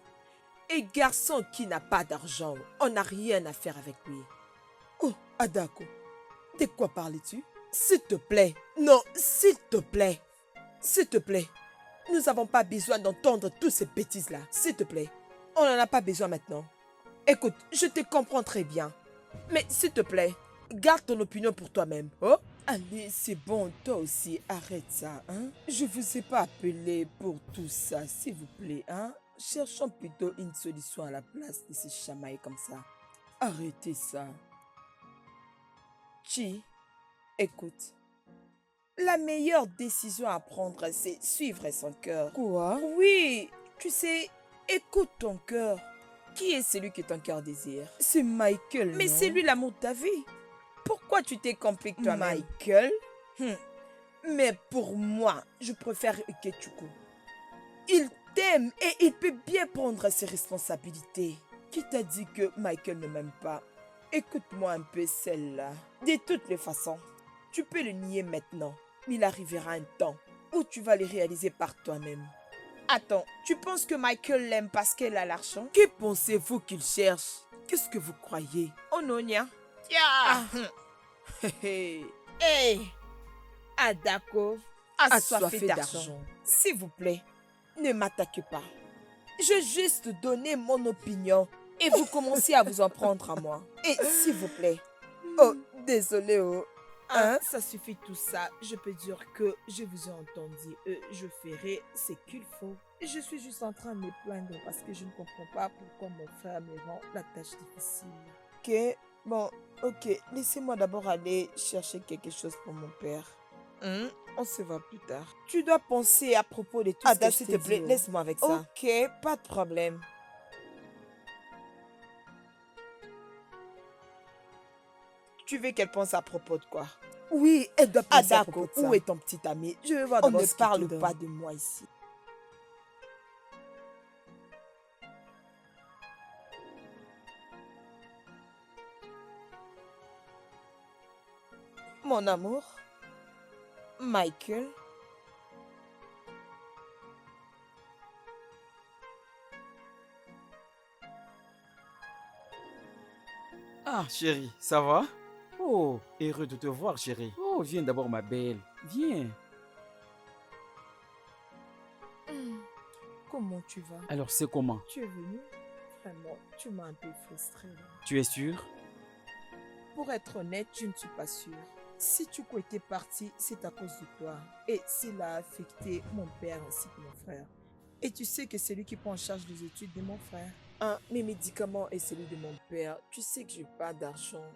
Un garçon qui n'a pas d'argent, on n'a rien à faire avec lui. Oh, Adako, de quoi parles-tu? S'il te plaît, non, s'il te plaît, s'il te plaît. Nous n'avons pas besoin d'entendre toutes ces bêtises-là. S'il te plaît, on n'en a pas besoin maintenant. Écoute, je te comprends très bien. Mais s'il te plaît, garde ton opinion pour toi-même. Oh? Allez, c'est bon, toi aussi, arrête ça, hein? Je vous ai pas appelé pour tout ça, s'il vous plaît, hein? Cherchons plutôt une solution à la place de se chamailler comme ça. Arrêtez ça. Chi, écoute. La meilleure décision à prendre, c'est suivre son cœur. Quoi? Oui, tu sais, écoute ton cœur. Qui est celui que ton cœur désire? C'est Michael. Mais c'est lui l'amour de ta vie. Pourquoi tu t'es compliqué toi-même? Michael? Mais pour moi, je préfère Ikechukwu. Il t'aime et il peut bien prendre ses responsabilités. Qui t'a dit que Michael ne m'aime pas? Écoute-moi un peu celle-là. De toutes les façons, tu peux le nier maintenant. Mais il arrivera un temps où tu vas le réaliser par toi-même. Attends, tu penses que Michael l'aime parce qu'elle a l'argent? Que pensez-vous qu'il cherche? Qu'est-ce que vous croyez? Oh non, nia. Ah. Hey, Adako, assoiffé d'argent. S'il vous plaît, ne m'attaquez pas. Je juste donner mon opinion et vous commencez à vous en prendre à moi. Et s'il vous plaît. Oh, désolé, oh. Hein? Ça suffit tout ça. Je peux dire que je vous ai entendu. Je ferai ce qu'il faut. Je suis juste en train de me plaindre parce que je ne comprends pas pourquoi mon frère me rend la tâche difficile. Ok, bon, ok. Laissez-moi d'abord aller chercher quelque chose pour mon père. On se voit plus tard. Tu dois penser à propos de tout ce que je t'ai dit. S'il te plaît, laisse-moi avec ça. Ok, pas de problème. Tu veux qu'elle pense à propos de quoi? Oui, elle doit penser à propos de ça. Où est ton petit ami? Je vais voir d'abord. On ne parle pas de moi ici. Mon amour, Michael. Ah, chérie, ça va? Oh, heureux de te voir, chérie. Oh, viens d'abord, ma belle. Viens. Comment tu vas? Alors, c'est comment? Tu es venu? Vraiment, tu m'as un peu frustrée. Tu es sûr? Pour être honnête, je ne suis pas sûre. Si Chuko était parti, c'est à cause de toi. Et cela a affecté mon père ainsi que mon frère. Et tu sais que c'est lui qui prend en charge les études de mon frère. Mes médicaments et celui de mon père. Tu sais que j'ai pas d'argent.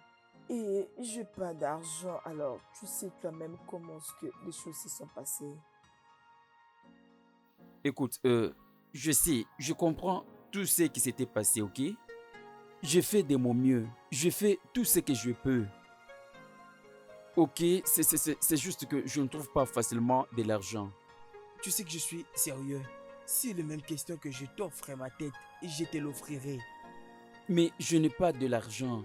Et j'ai pas d'argent. Alors, tu sais toi-même comment est-ce que les choses se sont passées. Écoute, je sais, je comprends tout ce qui s'était passé, ok? Je fais de mon mieux. Je fais tout ce que je peux. Ok, c'est juste que je ne trouve pas facilement de l'argent. Tu sais que je suis sérieux. Si les mêmes questions que je t'offre ma tête, je te l'offrirai. Mais je n'ai pas de l'argent.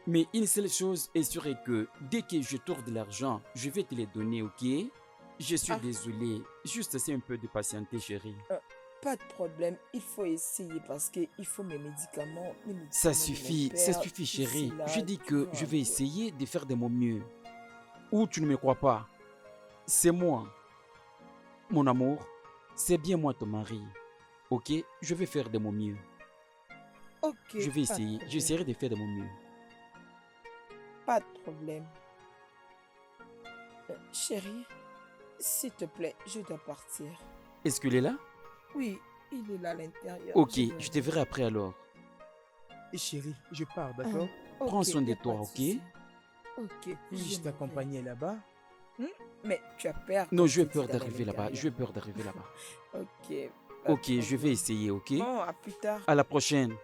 Mais une seule chose est sûre est que dès que je trouve de l'argent, je vais te les donner, ok? Je suis désolé. Juste essayer un peu de patienter, chérie. Pas de problème, il faut essayer parce qu'il faut mes médicaments. Ça suffit, chérie. Je dis que je vais essayer de faire de mon mieux. Ou tu ne me crois pas? C'est moi. Mon amour, c'est bien moi ton mari. Ok? Je vais faire de mon mieux. Ok. Je vais essayer. J'essaierai de faire de mon mieux. Pas de problème. Chérie, s'il te plaît, je dois partir. Est-ce qu'il est là? Oui, il est là à l'intérieur. Ok, je te verrai après alors. Et chérie, je pars, d'accord? Prends soin de toi, ok? Ok. Puis-je t'accompagner là-bas? Mais tu as peur? Non, j'ai peur d'arriver là-bas. J'ai peur d'arriver là-bas. Ok. Ok, je vais essayer, ok? Bon, à plus tard. À la prochaine.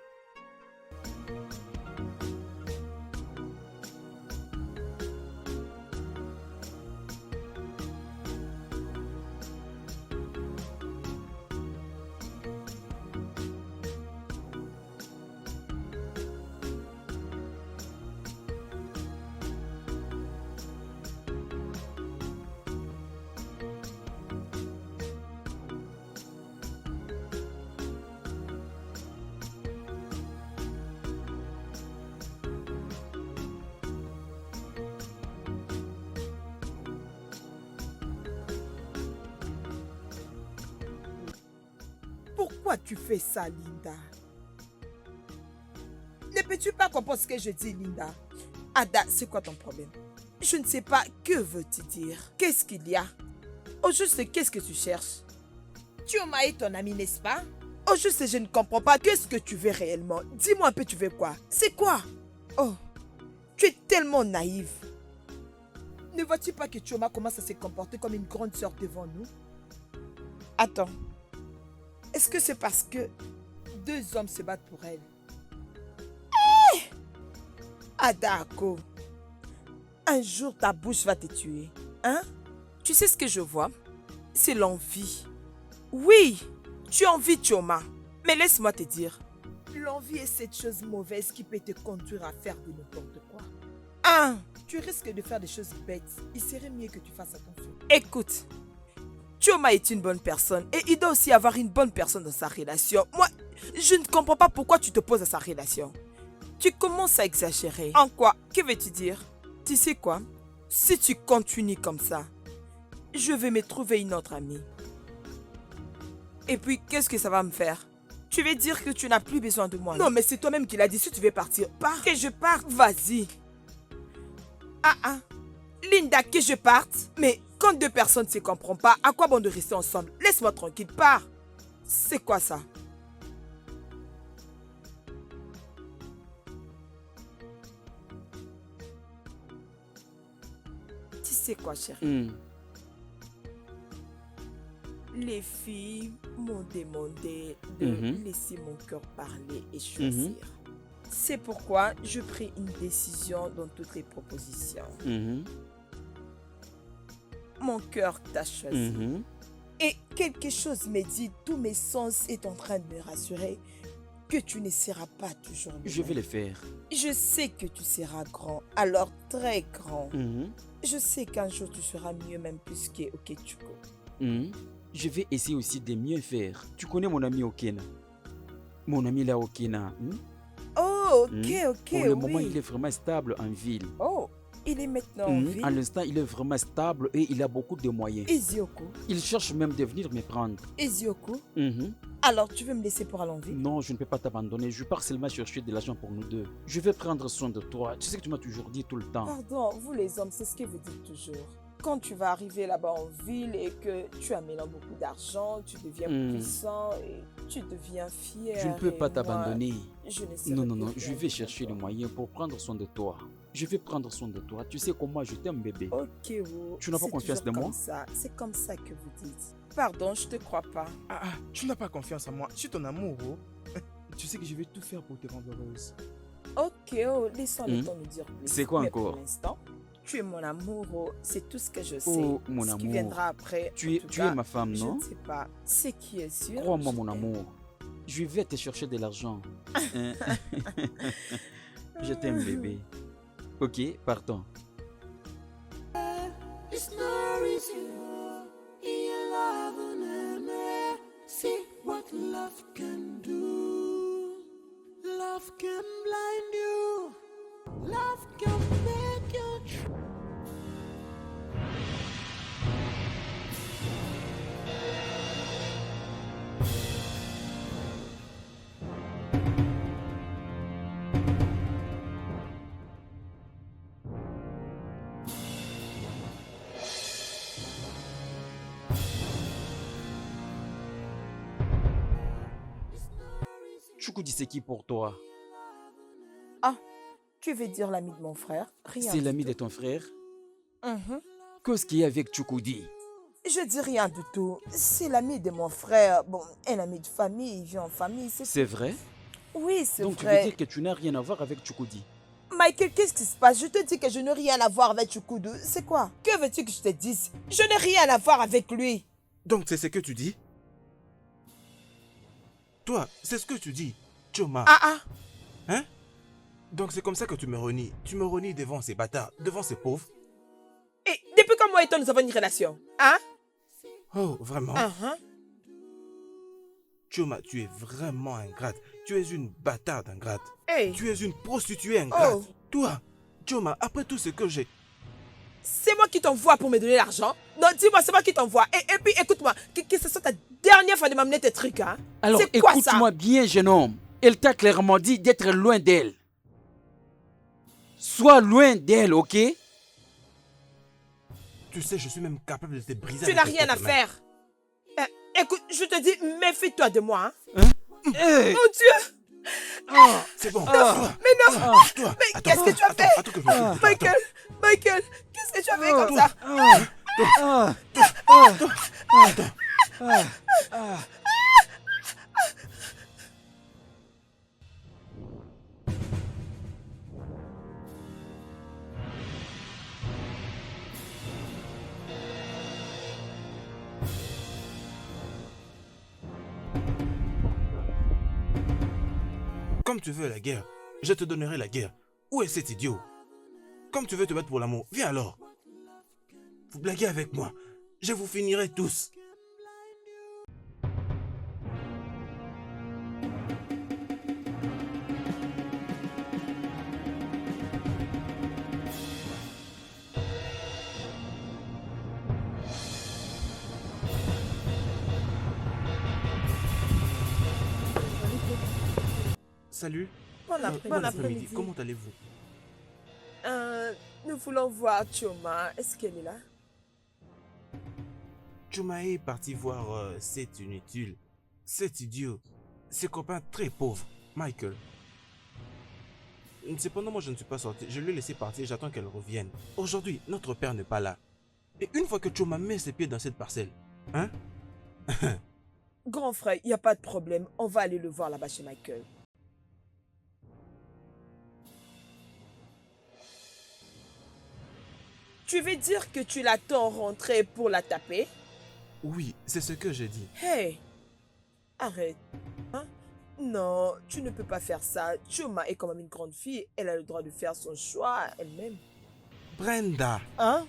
Pourquoi tu fais ça, Linda? Ne peux-tu pas comprendre ce que je dis, Linda? Ada, c'est quoi ton problème? Je ne sais pas, que veux-tu dire? Qu'est-ce qu'il y a? Au juste, qu'est-ce que tu cherches? Chioma est ton ami, n'est-ce pas? Au juste, je ne comprends pas. Qu'est-ce que tu veux réellement? Dis-moi un peu, tu veux quoi? C'est quoi? Oh, tu es tellement naïve. Ne vois-tu pas que Chioma commence à se comporter comme une grande sœur devant nous? Attends. Est-ce que c'est parce que... 2 hommes se battent pour elle. Adako, un jour ta bouche va te tuer. Hein? Tu sais ce que je vois? C'est l'envie. Oui, tu envies Chioma. Mais laisse-moi te dire. L'envie est cette chose mauvaise qui peut te conduire à faire de n'importe quoi. Hein? Tu risques de faire des choses bêtes. Il serait mieux que tu fasses attention. Écoute, Chioma est une bonne personne et il doit aussi avoir une bonne personne dans sa relation. Moi, je ne comprends pas pourquoi tu te poses à sa relation. Tu commences à exagérer. En quoi? Que veux-tu dire? Tu sais quoi? Si tu continues comme ça, je vais me trouver une autre amie. Et puis, qu'est-ce que ça va me faire? Tu veux dire que tu n'as plus besoin de moi? Non, mais c'est toi-même qui l'as dit. Si tu veux partir, pars. Que je parte? Vas-y. Linda, que je parte? Mais quand 2 personnes ne se comprennent pas, à quoi bon de rester ensemble? Laisse-moi tranquille, pars. C'est quoi ça? Tu sais quoi, chérie? Les filles m'ont demandé de laisser mon cœur parler et choisir. C'est pourquoi je pris une décision dans toutes les propositions. Mon cœur t'a choisi. Et quelque chose me dit, tous mes sens est en train de me rassurer que tu ne seras pas toujours le Je vais même. le faire. Je sais que tu seras grand, alors très grand. Je sais qu'un jour tu seras mieux même plus que Okechukwu. Je vais essayer aussi de mieux faire. Tu connais mon ami Okena? Mon ami là, Okena. Oh, ok, Pour le oui. moment, il est vraiment stable en ville. Oh, il est maintenant en ville. À l'instant, il est vraiment stable et il a beaucoup de moyens. Ezioku. Il cherche même de venir me prendre. Ezioku. Alors, tu veux me laisser pour aller en ville? Non, je ne peux pas t'abandonner. Je pars seulement chercher de l'argent pour nous deux. Je vais prendre soin de toi. Tu sais que tu m'as toujours dit tout le temps. Pardon, vous les hommes, c'est ce que vous dites toujours. Quand tu vas arriver là-bas en ville et que tu as maintenant beaucoup d'argent, tu deviens puissant et tu deviens fier. Je ne peux et pas moi, t'abandonner. je ne serai Non, plus je rien vais sans chercher toi. les moyens pour prendre soin de toi. Je vais prendre soin de toi. Tu sais comment je t'aime, bébé. Ok, oh, Tu n'as pas c'est confiance toujours de moi? comme ça. C'est comme ça que vous dites. Pardon, je te crois pas. Tu n'as pas confiance en moi. Je suis ton amoureux. Tu sais que je vais tout faire pour te rendre heureuse. Ok, oh, laissons le temps nous dire plus. C'est quoi Mais encore? Pour l'instant, tu es mon amour, oh, c'est tout ce que je sais. Oh, mon Ce qui amour. viendra après, Tu en es, tout tu cas, es ma femme, je non? ne sais pas. Ce qui est sûr. Crois-moi, je mon t'aime. amour. Je vais te chercher de l'argent. Hein? Je t'aime, bébé. Ok, partons. It's no reason in love and see what love can do. Love can blind you. Love can make you true. Choukou dit c'est qui pour toi? Tu veux dire l'ami de mon frère? Rien. C'est du l'ami tout. de ton frère? Mhm. Qu'est-ce qu'il y a avec Choukoudi? Je dis rien du tout. C'est l'ami de mon frère. Bon, un ami de famille, il vit en famille. C'est vrai? Oui, c'est Donc tu vrai. veux dire que tu n'as rien à voir avec Choukoudi? Michael, qu'est-ce qui se passe? Je te dis que je n'ai rien à voir avec Chukudu. C'est quoi? Que veux-tu que je te dise? Je n'ai rien à voir avec lui. Donc c'est ce que tu dis? Toi, c'est ce que tu dis, Chioma. Hein? Donc c'est comme ça que tu me renies. Tu me renies devant ces bâtards, devant ces pauvres. Et depuis quand moi et toi nous avons une relation? Hein? Oh, vraiment? Chioma, tu es vraiment ingrate. Tu es une bâtarde ingrate. Hey. Tu es une prostituée ingrate. Oh. Toi, Chioma, après tout ce que j'ai... C'est moi qui t'envoie pour me donner l'argent? Non, dis-moi, c'est moi qui t'envoie. Et puis, écoute-moi, que ce soit ta dernière fois de m'amener tes trucs, hein? Alors C'est quoi ça? écoute-moi bien, jeune homme. Elle t'a clairement dit d'être loin d'elle. Sois loin d'elle, ok? Tu sais, je suis même capable de te briser. Tu avec n'as mes rien à propres mains. faire. Écoute, je te dis, méfie-toi de moi, hein? Hey. Mon Dieu! C'est bon. Mais non! Toi, Mais attends, qu'est-ce que tu as attends, fait? attends que je me filme. Attends. Michael! Michael! Qu'est-ce que tu as fait comme ça? Comme tu veux la guerre, je te donnerai la guerre. Où est cet idiot? Comme tu veux te battre pour l'amour, viens alors. Vous blaguez avec moi. Je vous finirai tous. Salut. Bon après-midi. Comment allez-vous? Nous voulons voir Choma. Est-ce qu'elle est là? Chuma est parti voir cet inutile, cet idiot, ses copains très pauvres, Michael. Cependant, moi je ne suis pas sorti. Je lui ai laissé partir, j'attends qu'elle revienne. Aujourd'hui, notre père n'est pas là. Et une fois que Chuma met ses pieds dans cette parcelle, hein? Grand frère, il n'y a pas de problème. On va aller le voir là-bas chez Michael. Tu veux dire que tu l'attends rentrer pour la taper? Oui, c'est ce que j'ai dit. Hey! Arrête. Hein? Non, tu ne peux pas faire ça. Choma est quand même une grande fille. Elle a le droit de faire son choix elle-même. Brenda, Hein?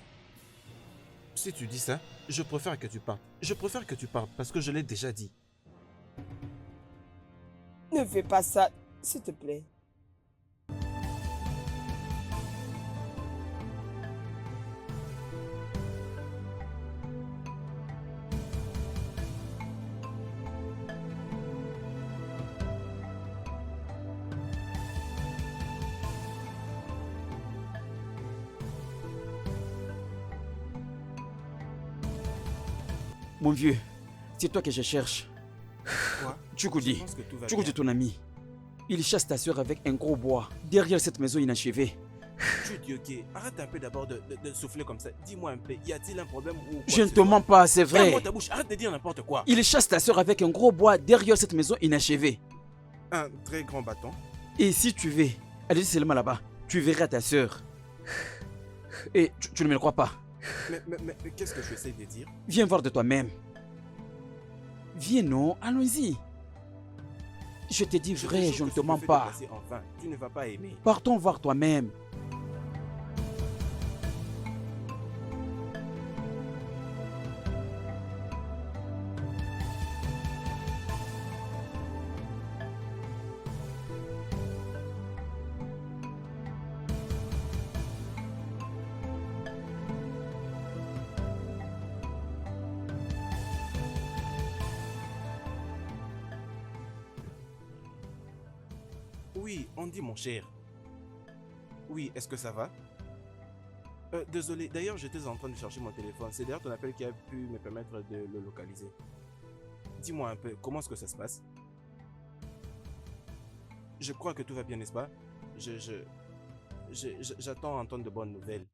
si tu dis ça, je préfère que tu partes. Je préfère que tu partes parce que je l'ai déjà dit. Ne fais pas ça, s'il te plaît. Mon vieux, c'est toi que je cherche. Quoi? Tchoukoudi, Je pense que tout va Tchoukoudi, bien. ton ami. Il chasse ta soeur avec un gros bois, derrière cette maison inachevée. Je dis ok, arrête un peu d'abord de souffler comme ça. Dis-moi un peu, y a-t-il un problème ou quoi Je ne que te ce mens pas, c'est soit? vrai. Ferme ta bouche, arrête de dire n'importe quoi. Il chasse ta soeur avec un gros bois derrière cette maison inachevée. Un très grand bâton. Et si tu veux, allez seulement là-bas, tu verras ta soeur. Et tu ne me le crois pas. Mais qu'est-ce que je essaie de dire? Viens voir de toi-même. Viens non, allons-y. Je te dis vrai, je ne te mens pas. Enfin, tu ne vas pas aimer. Partons voir toi-même. Oui, on dit mon cher. Oui, est-ce que ça va? Désolé, d'ailleurs j'étais en train de chercher mon téléphone. C'est d'ailleurs ton appel qui a pu me permettre de le localiser. Dis-moi un peu, comment est-ce que ça se passe? Je crois que tout va bien, n'est-ce pas? J'attends à entendre de bonnes nouvelles.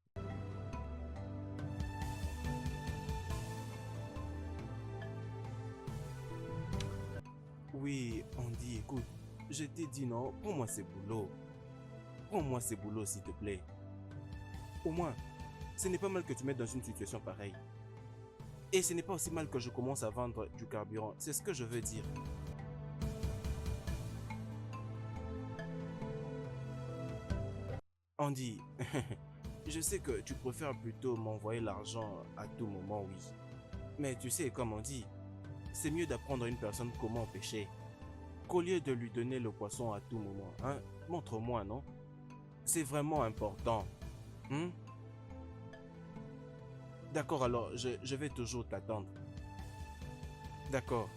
Oui, on dit, écoute, je t'ai dit non, prends-moi ces boulots. Prends-moi ces boulots, s'il te plaît. Au moins, ce n'est pas mal que tu mettes dans une situation pareille. Et ce n'est pas aussi mal que je commence à vendre du carburant. C'est ce que je veux dire. Andy, je sais que tu préfères plutôt m'envoyer l'argent à tout moment, oui. Mais tu sais, comme on dit, c'est mieux d'apprendre à une personne comment pêcher qu'au lieu de lui donner le poisson à tout moment. Hein? Montre-moi, non? C'est vraiment important. Hmm? D'accord, alors je vais toujours t'attendre. D'accord.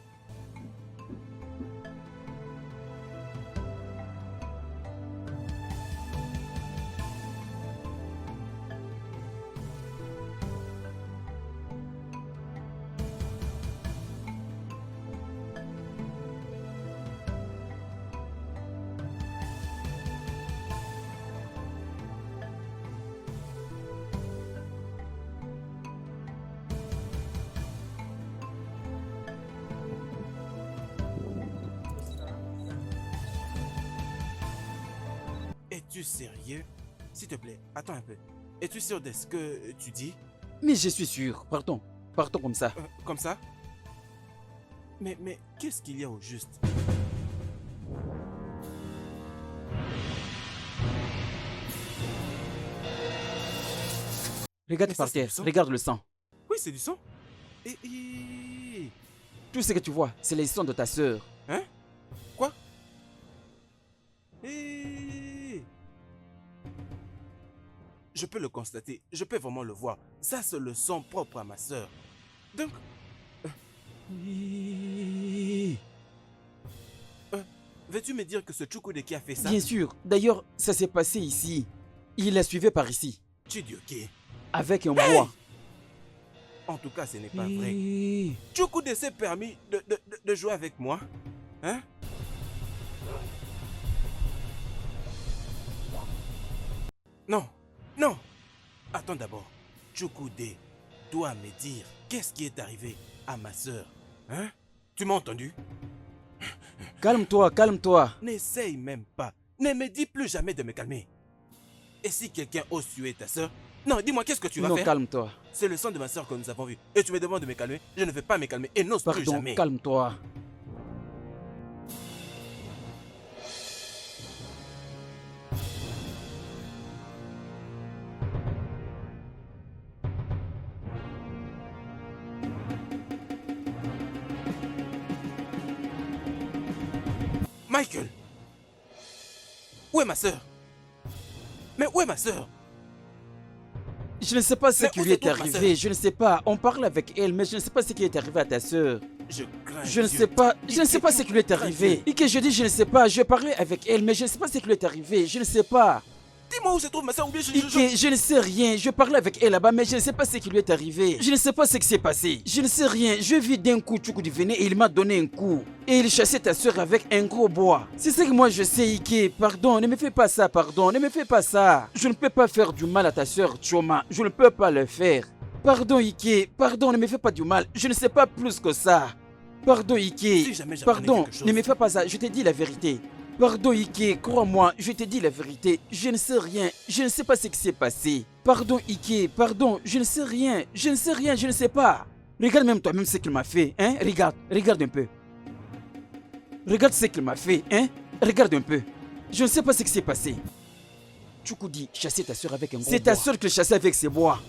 Es-tu sérieux? S'il te plaît, attends un peu. Es-tu sûr de ce que tu dis? Mais je suis sûr. Partons. Partons comme ça. Comme ça? Mais qu'est-ce qu'il y a au juste? Regarde Mais par ça, c'est terre. du sang. Regarde le sang. Oui, c'est du sang. Et... Tout ce que tu vois, c'est les sangs de ta sœur. Hein? Quoi? Et... Je peux le constater. Je peux vraiment le voir. Ça, c'est le sang propre à ma sœur. Donc... veux-tu me dire que ce Chukwude qui a fait ça? Bien sûr. D'ailleurs, ça s'est passé ici. Il la suivait par ici. Tu dis ok. Avec un bois. En tout cas, ce n'est pas vrai. Chukwude s'est permis de jouer avec moi. Hein? Non, non. Attends d'abord. Chukwude doit me dire qu'est-ce qui est arrivé à ma sœur. Hein? Tu m'as entendu? Calme-toi, calme-toi. N'essaye même pas. Ne me dis plus jamais de me calmer. Et si quelqu'un ose tuer ta sœur? Non, dis-moi qu'est-ce que tu vas Non, faire? calme-toi. C'est le sang de ma sœur que nous avons vu. Et tu me demandes de me calmer? Je ne vais pas me calmer et n'ose plus Pardon, jamais. calme-toi. Michael! Où est ma sœur? Mais où est ma sœur? Je ne sais pas ce Mais qui où lui est se trouve ma arrivé. sœur? Je ne sais pas. On parle avec elle, mais je ne sais pas ce qui est arrivé à ta sœur. Je crains Je ne Dieu. sais pas. Je ne sais pas ce qui lui est Crains arrivé. Dieu. Et que je dis, je ne sais pas. Je parlais avec elle, mais je ne sais pas ce qui lui est arrivé. Je ne sais pas. Dis-moi où se trouve ma sœur ou bien Ike, je ne sais rien. Je parlais avec elle là-bas, mais je ne sais pas ce qui lui est arrivé. Je ne sais pas ce qui s'est passé. Je ne sais rien. Je vis d'un coup Chukwudi venait et il m'a donné un coup. Et il chassait ta soeur avec un gros bois. C'est ce que moi je sais, Ike. Pardon, ne me fais pas ça, pardon. Ne me fais pas ça. Je ne peux pas faire du mal à ta soeur, Choma. Je ne peux pas le faire. Pardon, Ike. Pardon, ne me fais pas du mal. Je ne sais pas plus que ça. Pardon, Ike. Si jamais j'apprenais Pardon, quelque chose. ne me fais pas ça. Je te dis la vérité. Pardon Ike, crois-moi, je te dis la vérité. Je ne sais rien, je ne sais pas ce qui s'est passé. Pardon Ike, pardon, je ne sais rien, je ne sais rien, je ne sais pas. Regarde même toi-même ce qu'il m'a fait, hein. Regarde un peu. Regarde ce qu'il m'a fait, hein. Regarde un peu. Je ne sais pas ce qui s'est passé. Chukwudi chassait ta soeur avec un gros bois. C'est ta soeur qui chassait avec ses bois.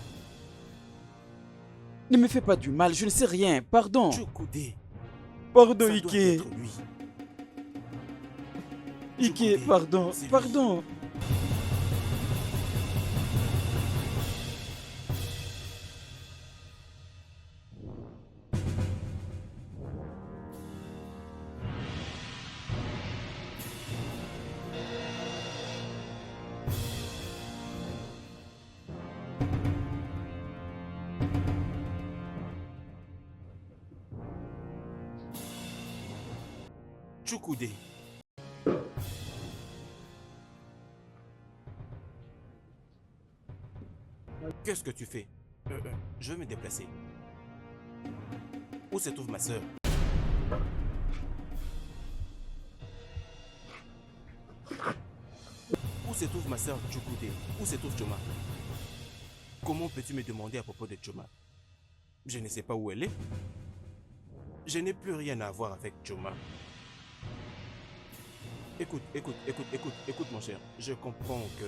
Ne me fais pas du mal, je ne sais rien, pardon. Chukwude. Pardon Ça doit Ike. être lui. Ike, Chukwude, pardon, c'est lui. pardon. Chukwude. Qu'est-ce que tu fais? Je vais me déplacer. Où se trouve ma sœur? Où se trouve ma sœur Chukwude? Où se trouve Choma? Comment peux-tu me demander à propos de Choma? Je ne sais pas où elle est. Je n'ai plus rien à voir avec Choma. Écoute mon cher. Je comprends que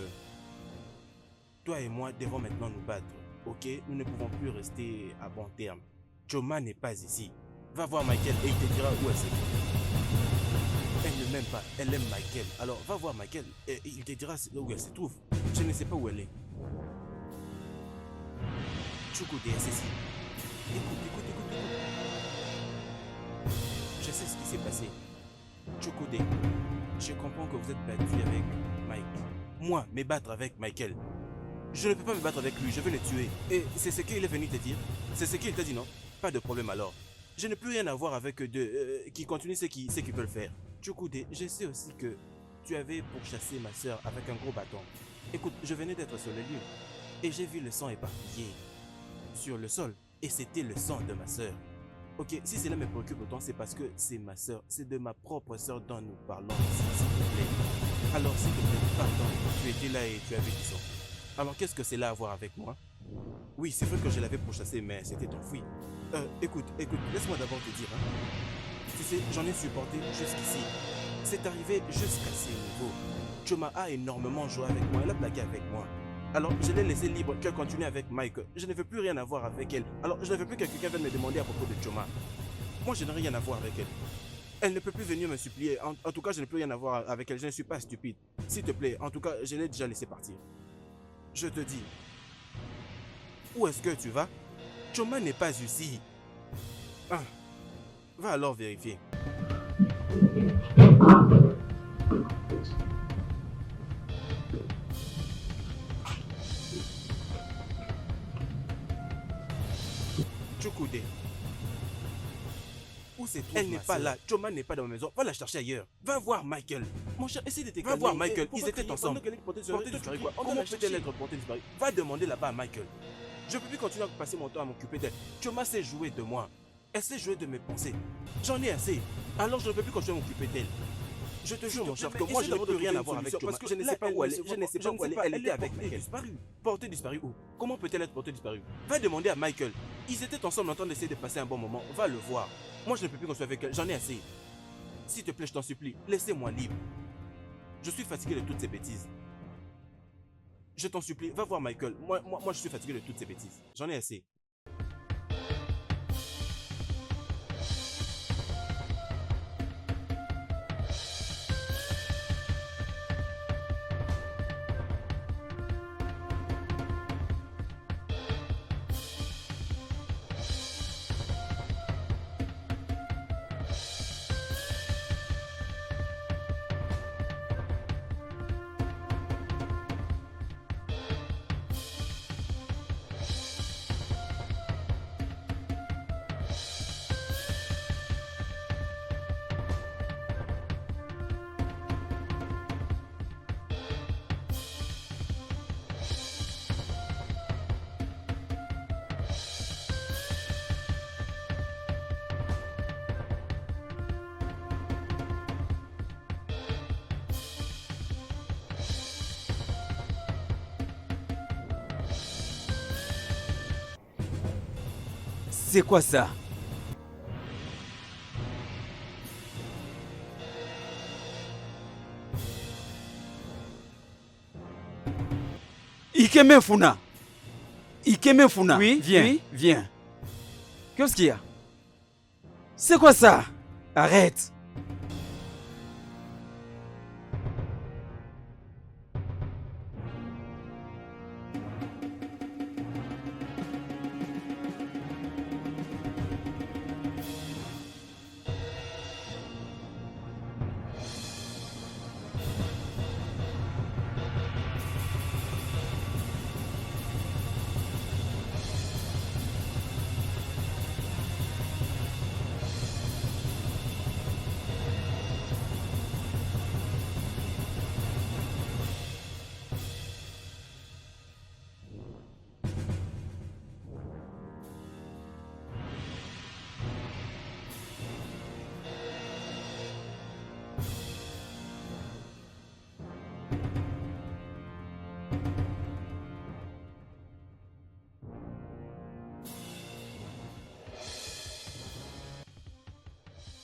toi et moi devons maintenant nous battre. Ok? Nous ne pouvons plus rester à bon terme. Choma n'est pas ici. Va voir Michael et il te dira où elle se trouve. Elle ne m'aime pas, elle aime Michael. Alors va voir Michael et il te dira où elle se trouve. Je ne sais pas où elle est. Chukwude est ici. Écoute. Je sais ce qui s'est passé. Chukwude, je comprends que vous êtes battu avec Mike. Moi, me battre avec Michael. Je ne peux pas me battre avec lui, je vais le tuer. Et c'est ce qu'il est venu te dire? C'est ce qu'il t'a dit, non? Pas de problème alors. Je n'ai plus rien à voir avec eux deux qui continuent ce qu'ils veulent faire. Chukwude, je sais aussi que tu avais pourchassé ma soeur avec un gros bâton. Écoute, je venais d'être sur le lieu et j'ai vu le sang éparpillé sur le sol et c'était le sang de ma soeur. Ok, si cela me préoccupe autant, c'est parce que c'est ma soeur, c'est de ma propre soeur dont nous parlons ici, s'il te plaît. Alors, s'il te plaît, pardon. Tu étais là et tu avais dit ça. Alors, qu'est-ce que c'est là à voir avec moi? Oui, c'est vrai que je l'avais pourchassé, mais c'était enfoui. Écoute, laisse-moi d'abord te dire. Tu sais, j'en ai supporté jusqu'ici. C'est arrivé jusqu'à ces niveaux. Choma a énormément joué avec moi, elle a blagué avec moi. Alors, je l'ai laissée libre qu'elle continue avec Mike. Je ne veux plus rien avoir avec elle. Alors, je ne veux plus que quelqu'un vienne me demander à propos de Choma. Moi, je n'ai rien à voir avec elle. Elle ne peut plus venir me supplier. En tout cas, je n'ai plus rien à voir avec elle. Je ne suis pas stupide. S'il te plaît, en tout cas, je l'ai déjà laissé partir. Je te dis. Où est-ce que tu vas? Choma n'est pas ici. Ah, va alors vérifier. Chukude. Où se trouve? Elle n'est pas là. Choma n'est pas dans ma maison. Va la chercher ailleurs. Va voir Michael. Mon cher, essaie de te calmer. Va voir Michael. Ils étaient ensemble. Portée disparue quoi? Comment peut-elle être portée disparue? Va demander là-bas à Michael. Je ne peux plus continuer à passer mon temps à m'occuper d'elle. Choma sait jouer de moi. Elle sait jouer de mes pensées. J'en ai assez. Alors je ne peux plus continuer à m'occuper d'elle. Je te jure, mon cher, que moi je n'ai plus rien à voir avec Choma. Parce que je ne sais pas où elle est. Je ne sais pas où elle était avec Michael. Portée disparue où? Comment peut-elle être portée disparue? Va demander à Michael. Ils étaient ensemble en train d'essayer de passer un bon moment. Va le voir. Moi je ne peux plus continuer avec elle. J'en ai assez. S'il te plaît, je t'en supplie, laissez-moi libre. Je suis fatigué de toutes ces bêtises. Je t'en supplie, va voir Michael. Moi, je suis fatigué de toutes ces bêtises. J'en ai assez. C'est quoi ça? Ikeme Funa. Ikeme Funa. Oui, viens, oui. Viens. Qu'est-ce qu'il y a? C'est quoi ça? Arrête.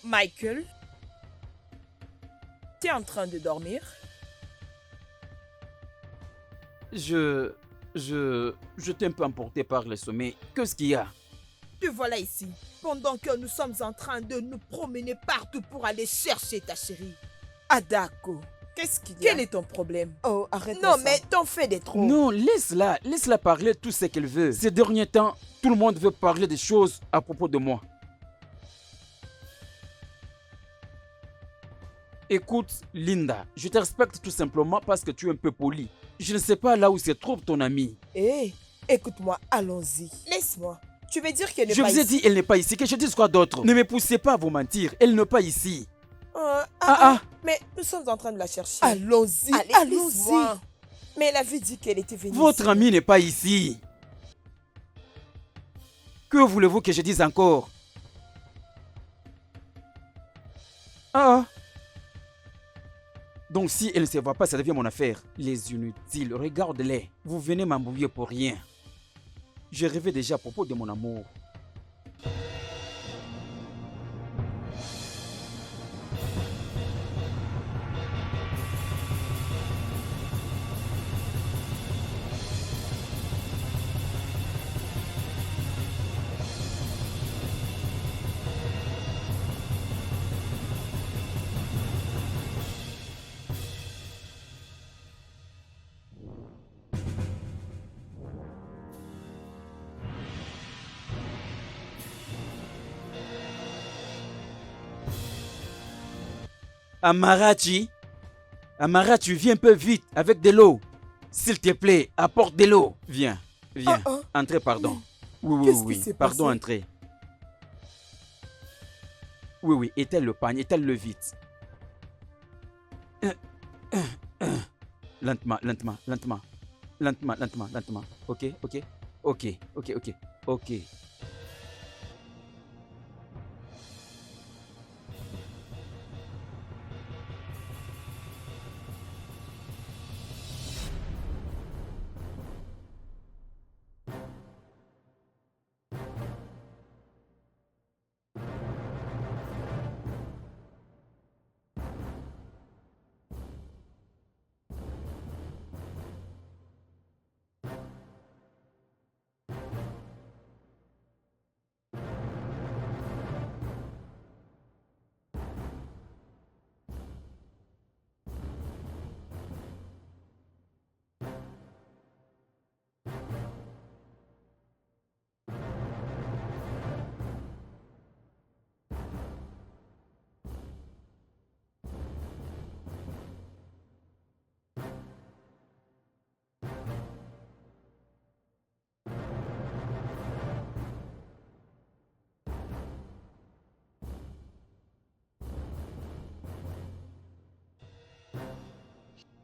Michael, tu es en train de dormir? Je t'ai un peu emporté par le sommeil. Qu'est-ce qu'il y a? Te voilà ici, pendant que nous sommes en train de nous promener partout pour aller chercher ta chérie. Adako, qu'est-ce qu'il y a? Quel est ton problème? Oh, arrête. Non, mais t'en fais des trop. Non, laisse-la parler tout ce qu'elle veut. Ces derniers temps, tout le monde veut parler des choses à propos de moi. Écoute, Linda, je te respecte tout simplement parce que tu es un peu poli. Je ne sais pas là où se trouve ton amie. Hé, écoute-moi, allons-y. Laisse-moi. Tu veux dire qu'elle n'est pas ici? Je vous ai dit, elle n'est pas ici. Que je dise quoi d'autre? Ne me poussez pas à vous mentir. Elle n'est pas ici. Mais nous sommes en train de la chercher. Allons-y, allons-y. Mais elle avait dit qu'elle était venue Votre ici. amie n'est pas ici. Que voulez-vous que je dise encore? Donc si elle ne se voit pas, ça devient mon affaire. Les inutiles, regarde-les. Vous venez m'embrouiller pour rien. Je rêvais déjà à propos de mon amour. Amarachi, Amarachi, viens un peu vite avec de l'eau. S'il te plaît, apporte de l'eau. Viens, viens. Entrez, pardon. Oui, pardon, passé? entrez. Oui, éteins le pagne, éteins-le vite. Lentement. Ok.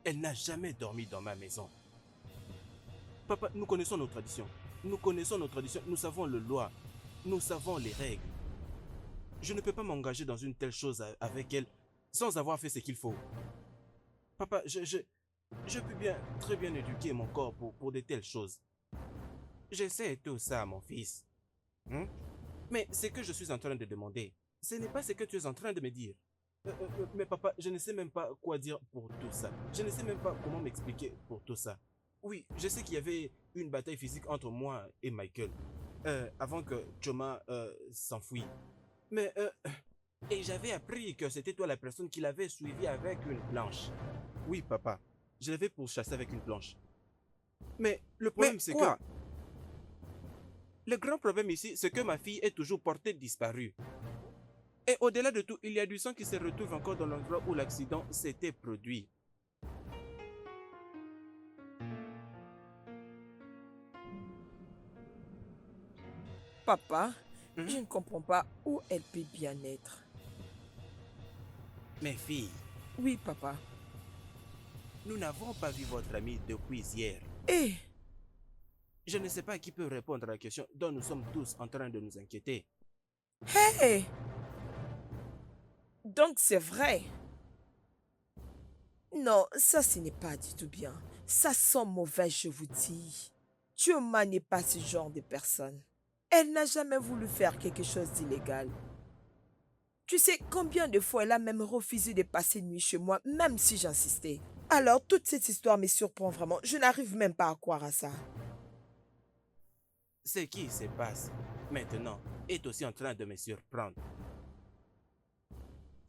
Elle n'a jamais dormi dans ma maison. Papa, nous connaissons nos traditions. Nous savons les lois. Nous savons les règles. Je ne peux pas m'engager dans une telle chose avec elle sans avoir fait ce qu'il faut. Papa, je peux très bien éduquer mon corps pour de telles choses. J'essaie tout ça, mon fils. Mais ce que je suis en train de demander, ce n'est pas ce que tu es en train de me dire. Mais papa, je ne sais même pas quoi dire pour tout ça. Je ne sais même pas comment m'expliquer pour tout ça. Oui, je sais qu'il y avait une bataille physique entre moi et Michael. Avant que Choma s'enfuit. Mais, et j'avais appris que c'était toi la personne qui l'avait suivi avec une planche. Oui, papa. Je l'avais pourchassé avec une planche. Mais le problème, c'est que... Le grand problème ici, c'est que ma fille est toujours portée disparue. Et au-delà de tout, il y a du sang qui se retrouve encore dans l'endroit où l'accident s'était produit. Papa, je ne comprends pas où elle peut bien être. Mes filles. Oui, papa. Nous n'avons pas vu votre amie depuis hier. Et je ne sais pas qui peut répondre à la question dont nous sommes tous en train de nous inquiéter. Hey! Donc c'est vrai. Non, ça ce n'est pas du tout bien. Ça sent mauvais, je vous dis. Chioma n'est pas ce genre de personne. Elle n'a jamais voulu faire quelque chose d'illégal. Tu sais combien de fois elle a même refusé de passer une nuit chez moi, même si j'insistais. Alors toute cette histoire me surprend vraiment. Je n'arrive même pas à croire à ça. Ce qui se passe maintenant est aussi en train de me surprendre.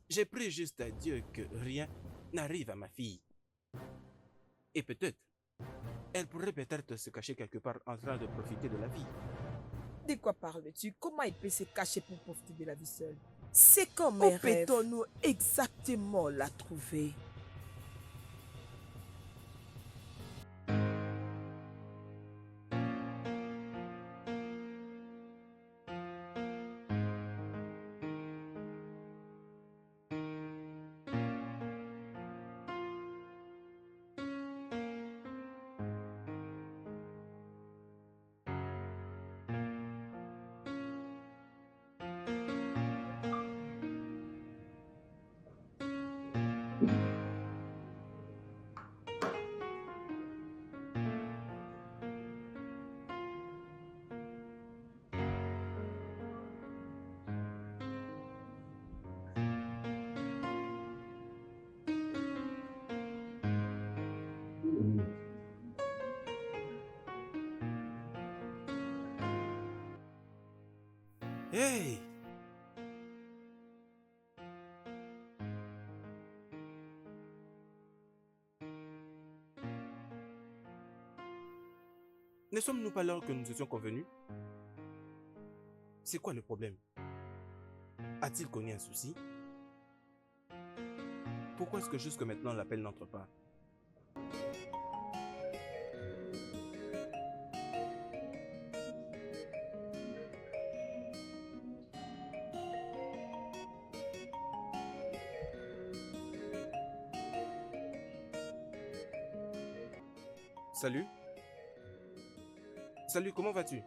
J'ai pris juste à Dieu que rien n'arrive à ma fille. Et peut-être, elle pourrait peut-être se cacher quelque part en train de profiter de la vie. De quoi parles-tu? Comment il peut se cacher pour profiter de la vie seule? C'est comme un rêve. Où peut-on exactement la trouver? Hey! Ne sommes-nous pas l'heure que nous étions convenus? C'est quoi le problème? A-t-il connu un souci? Pourquoi est-ce que jusque maintenant l'appel n'entre pas? Salut? Salut, comment vas-tu?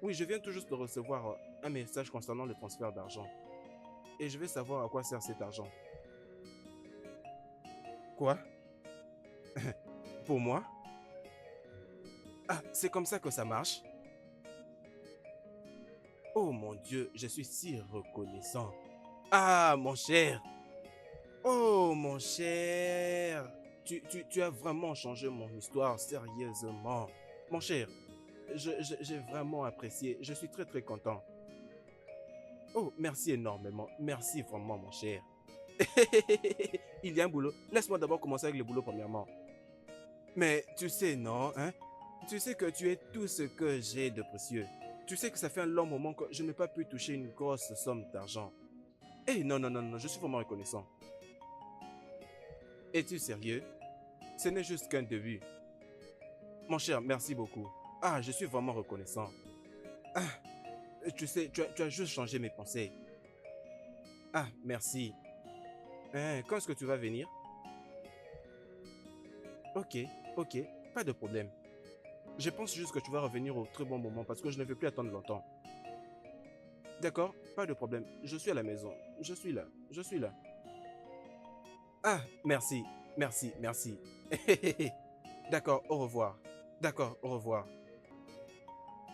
Oui, je viens tout juste de recevoir un message concernant le transfert d'argent. Et je veux savoir à quoi sert cet argent. Quoi? Pour moi? Ah, c'est comme ça que ça marche? Oh mon Dieu, je suis si reconnaissant. Ah, mon cher! Oh, mon cher! Tu as vraiment changé mon histoire, sérieusement. Mon cher, j'ai vraiment apprécié. Je suis très content. Oh, merci énormément. Merci vraiment, mon cher. Il y a un boulot. Laisse-moi d'abord commencer avec le boulot premièrement. Mais tu sais, non, hein? Tu sais que tu es tout ce que j'ai de précieux. Tu sais que ça fait un long moment que je n'ai pas pu toucher une grosse somme d'argent. Eh non, je suis vraiment reconnaissant. Es-tu sérieux? Ce n'est juste qu'un début. Mon cher, merci beaucoup. Ah, je suis vraiment reconnaissant. Ah, tu sais, tu as juste changé mes pensées. Ah, merci. Quand est-ce que tu vas venir? Ok, pas de problème. Je pense juste que tu vas revenir au très bon moment parce que je ne vais plus attendre longtemps. D'accord, pas de problème. Je suis à la maison. Je suis là. Ah, merci. D'accord, au revoir.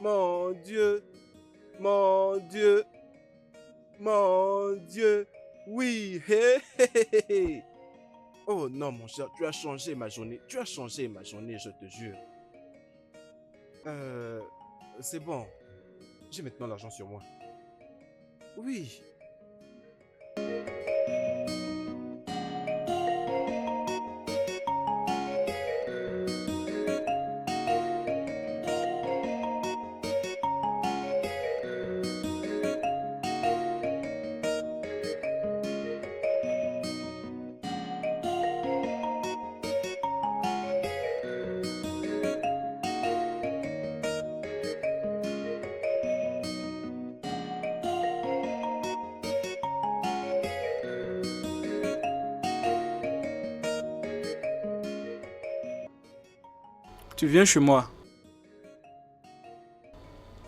Mon Dieu. Oui. Oh non, mon cher, tu as changé ma journée. Je te jure. C'est bon. J'ai maintenant l'argent sur moi. Oui. Tu viens chez moi.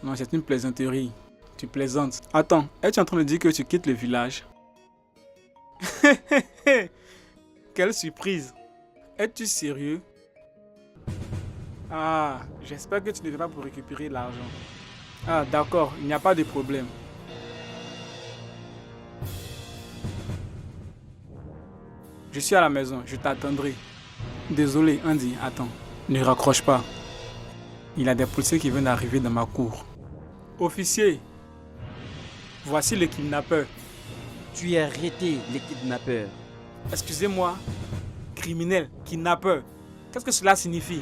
Non, c'est une plaisanterie. Tu plaisantes. Attends, es-tu en train de dire que tu quittes le village? Quelle surprise. Es-tu sérieux? Ah, j'espère que tu ne viens pas pour récupérer l'argent. Ah, d'accord, il n'y a pas de problème. Je suis à la maison, je t'attendrai. Désolé, Andy, attends. Ne raccroche pas. Il y a des policiers qui viennent d'arriver dans ma cour. Officier, voici le kidnappeur. Tu as arrêté les kidnappeurs. Excusez-moi, criminel, kidnappeur. Qu'est-ce que cela signifie?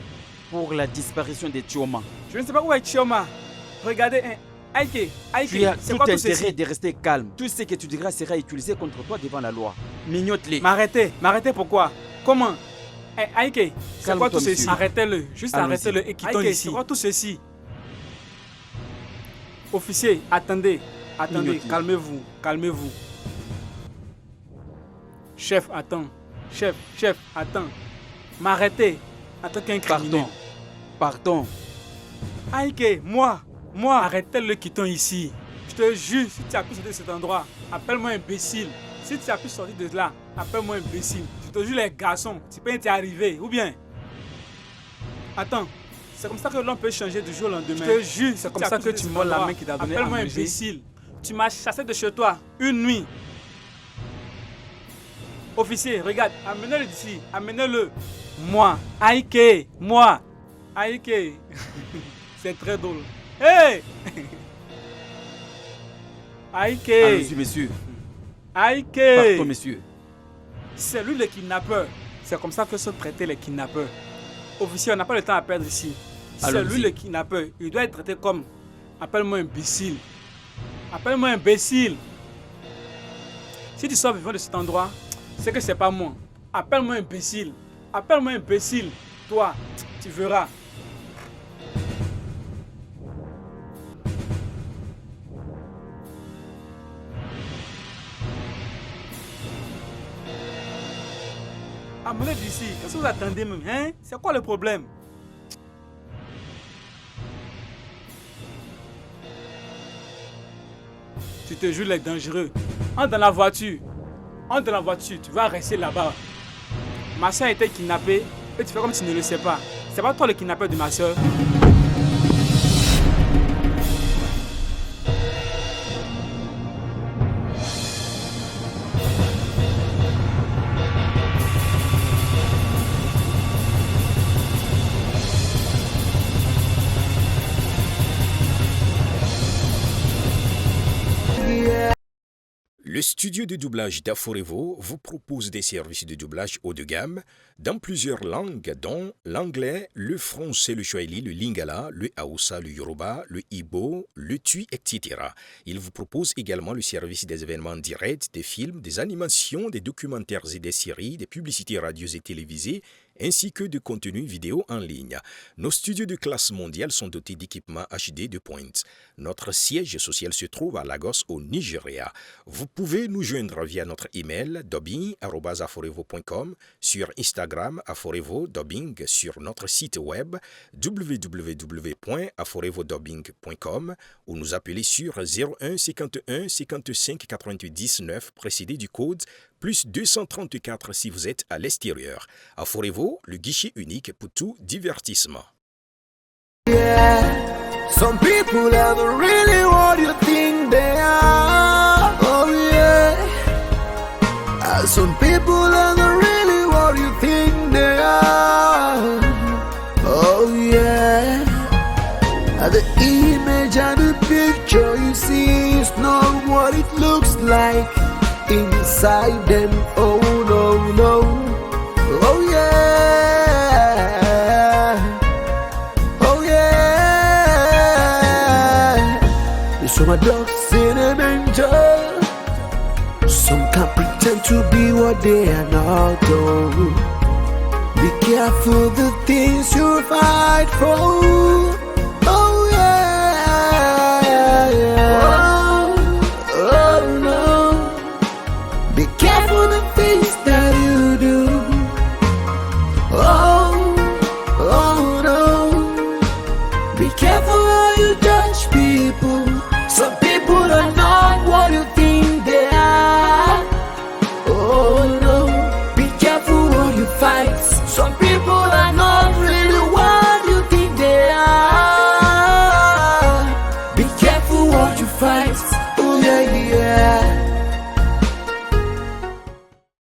Pour la disparition de Chioma. Je ne sais pas où est Chioma. Regardez, Aike, tu as c'est tout quoi tout intérêt ceci? de rester calme. Tout ce que tu diras sera utilisé contre toi devant la loi. Mignote-les. M'arrêtez pourquoi? Comment? Aike, c'est quoi tout Calme-toi, ceci? monsieur. Arrêtez-le, juste Allons-y. arrêtez-le et quittons Aike, ici. c'est C'est quoi tout ceci? Officier, attendez, Mignote-le. calmez-vous. Chef, attends. Chef, attends. M'arrêtez en tant qu'un criminel. Partons. Aike, moi, arrêtez-le, quittons ici. Je te jure, si tu as pu sortir de cet endroit, appelle-moi imbécile. Si tu as pu sortir de là, appelle-moi imbécile. Je te jure, les garçons, tu peux t'y arriver, ou bien. Attends, c'est comme ça que l'on peut changer du jour au lendemain. Je te jure, c'est comme ça que tu mords la main qui t'a donné à manger. Appelle-moi imbécile. Tu m'as chassé de chez toi une nuit. Officier, regarde, amenez-le d'ici, amenez-le. Moi, Aike. C'est très drôle. Hey! Aïke. Allons-y, monsieur. Aïke. Partons, monsieur. C'est lui le kidnappeur. C'est comme ça que sont traités les kidnappeurs. Officier, on n'a pas le temps à perdre ici. C'est Allons-y. lui le kidnappeur. Il doit être traité comme... Appelle-moi imbécile. Appelle-moi imbécile. Si tu sors vivant de cet endroit, c'est que c'est pas moi. Appelle-moi imbécile. Appelle-moi imbécile. Toi, tu verras. Amenez d'ici. Qu'est-ce que vous attendez même, hein? C'est quoi le problème? Tu te jures les dangereux. Entre dans la voiture. Entre dans la voiture. Tu vas rester là-bas. Ma soeur a été kidnappée et tu fais comme si tu ne le sais pas. C'est pas toi le kidnappeur de ma soeur. Le studio de doublage d'Aforevo vous propose des services de doublage haut de gamme dans plusieurs langues dont l'anglais, le français, le swahili, le lingala, le haoussa, le yoruba, le igbo, le tui, etc. Il vous propose également le service des événements directs, des films, des animations, des documentaires et des séries, des publicités radios et télévisées, ainsi que de contenus vidéo en ligne. Nos studios de classe mondiale sont dotés d'équipements HD de pointe. Notre siège social se trouve à Lagos, au Nigeria. Vous pouvez nous joindre via notre email dubbing@aforevo.com, sur Instagram Aforevo Dubbing, sur notre site web www.aforevodubbing.com ou nous appeler sur 01 51 55 99 précédé du code plus 234 si vous êtes à l'extérieur. Aforevo, le guichet unique pour tout divertissement. Some people are really what you think they are. Oh yeah. Some people are really what you think they are. Oh yeah. The image and the picture you see is not what it looks like inside them. Oh no no. Oh yeah. Oh yeah. Some are dogs in a manger. Some can't pretend to be what they are not. Oh. Be careful the things you fight for. Oh yeah. Oh, oh no. Be careful the things that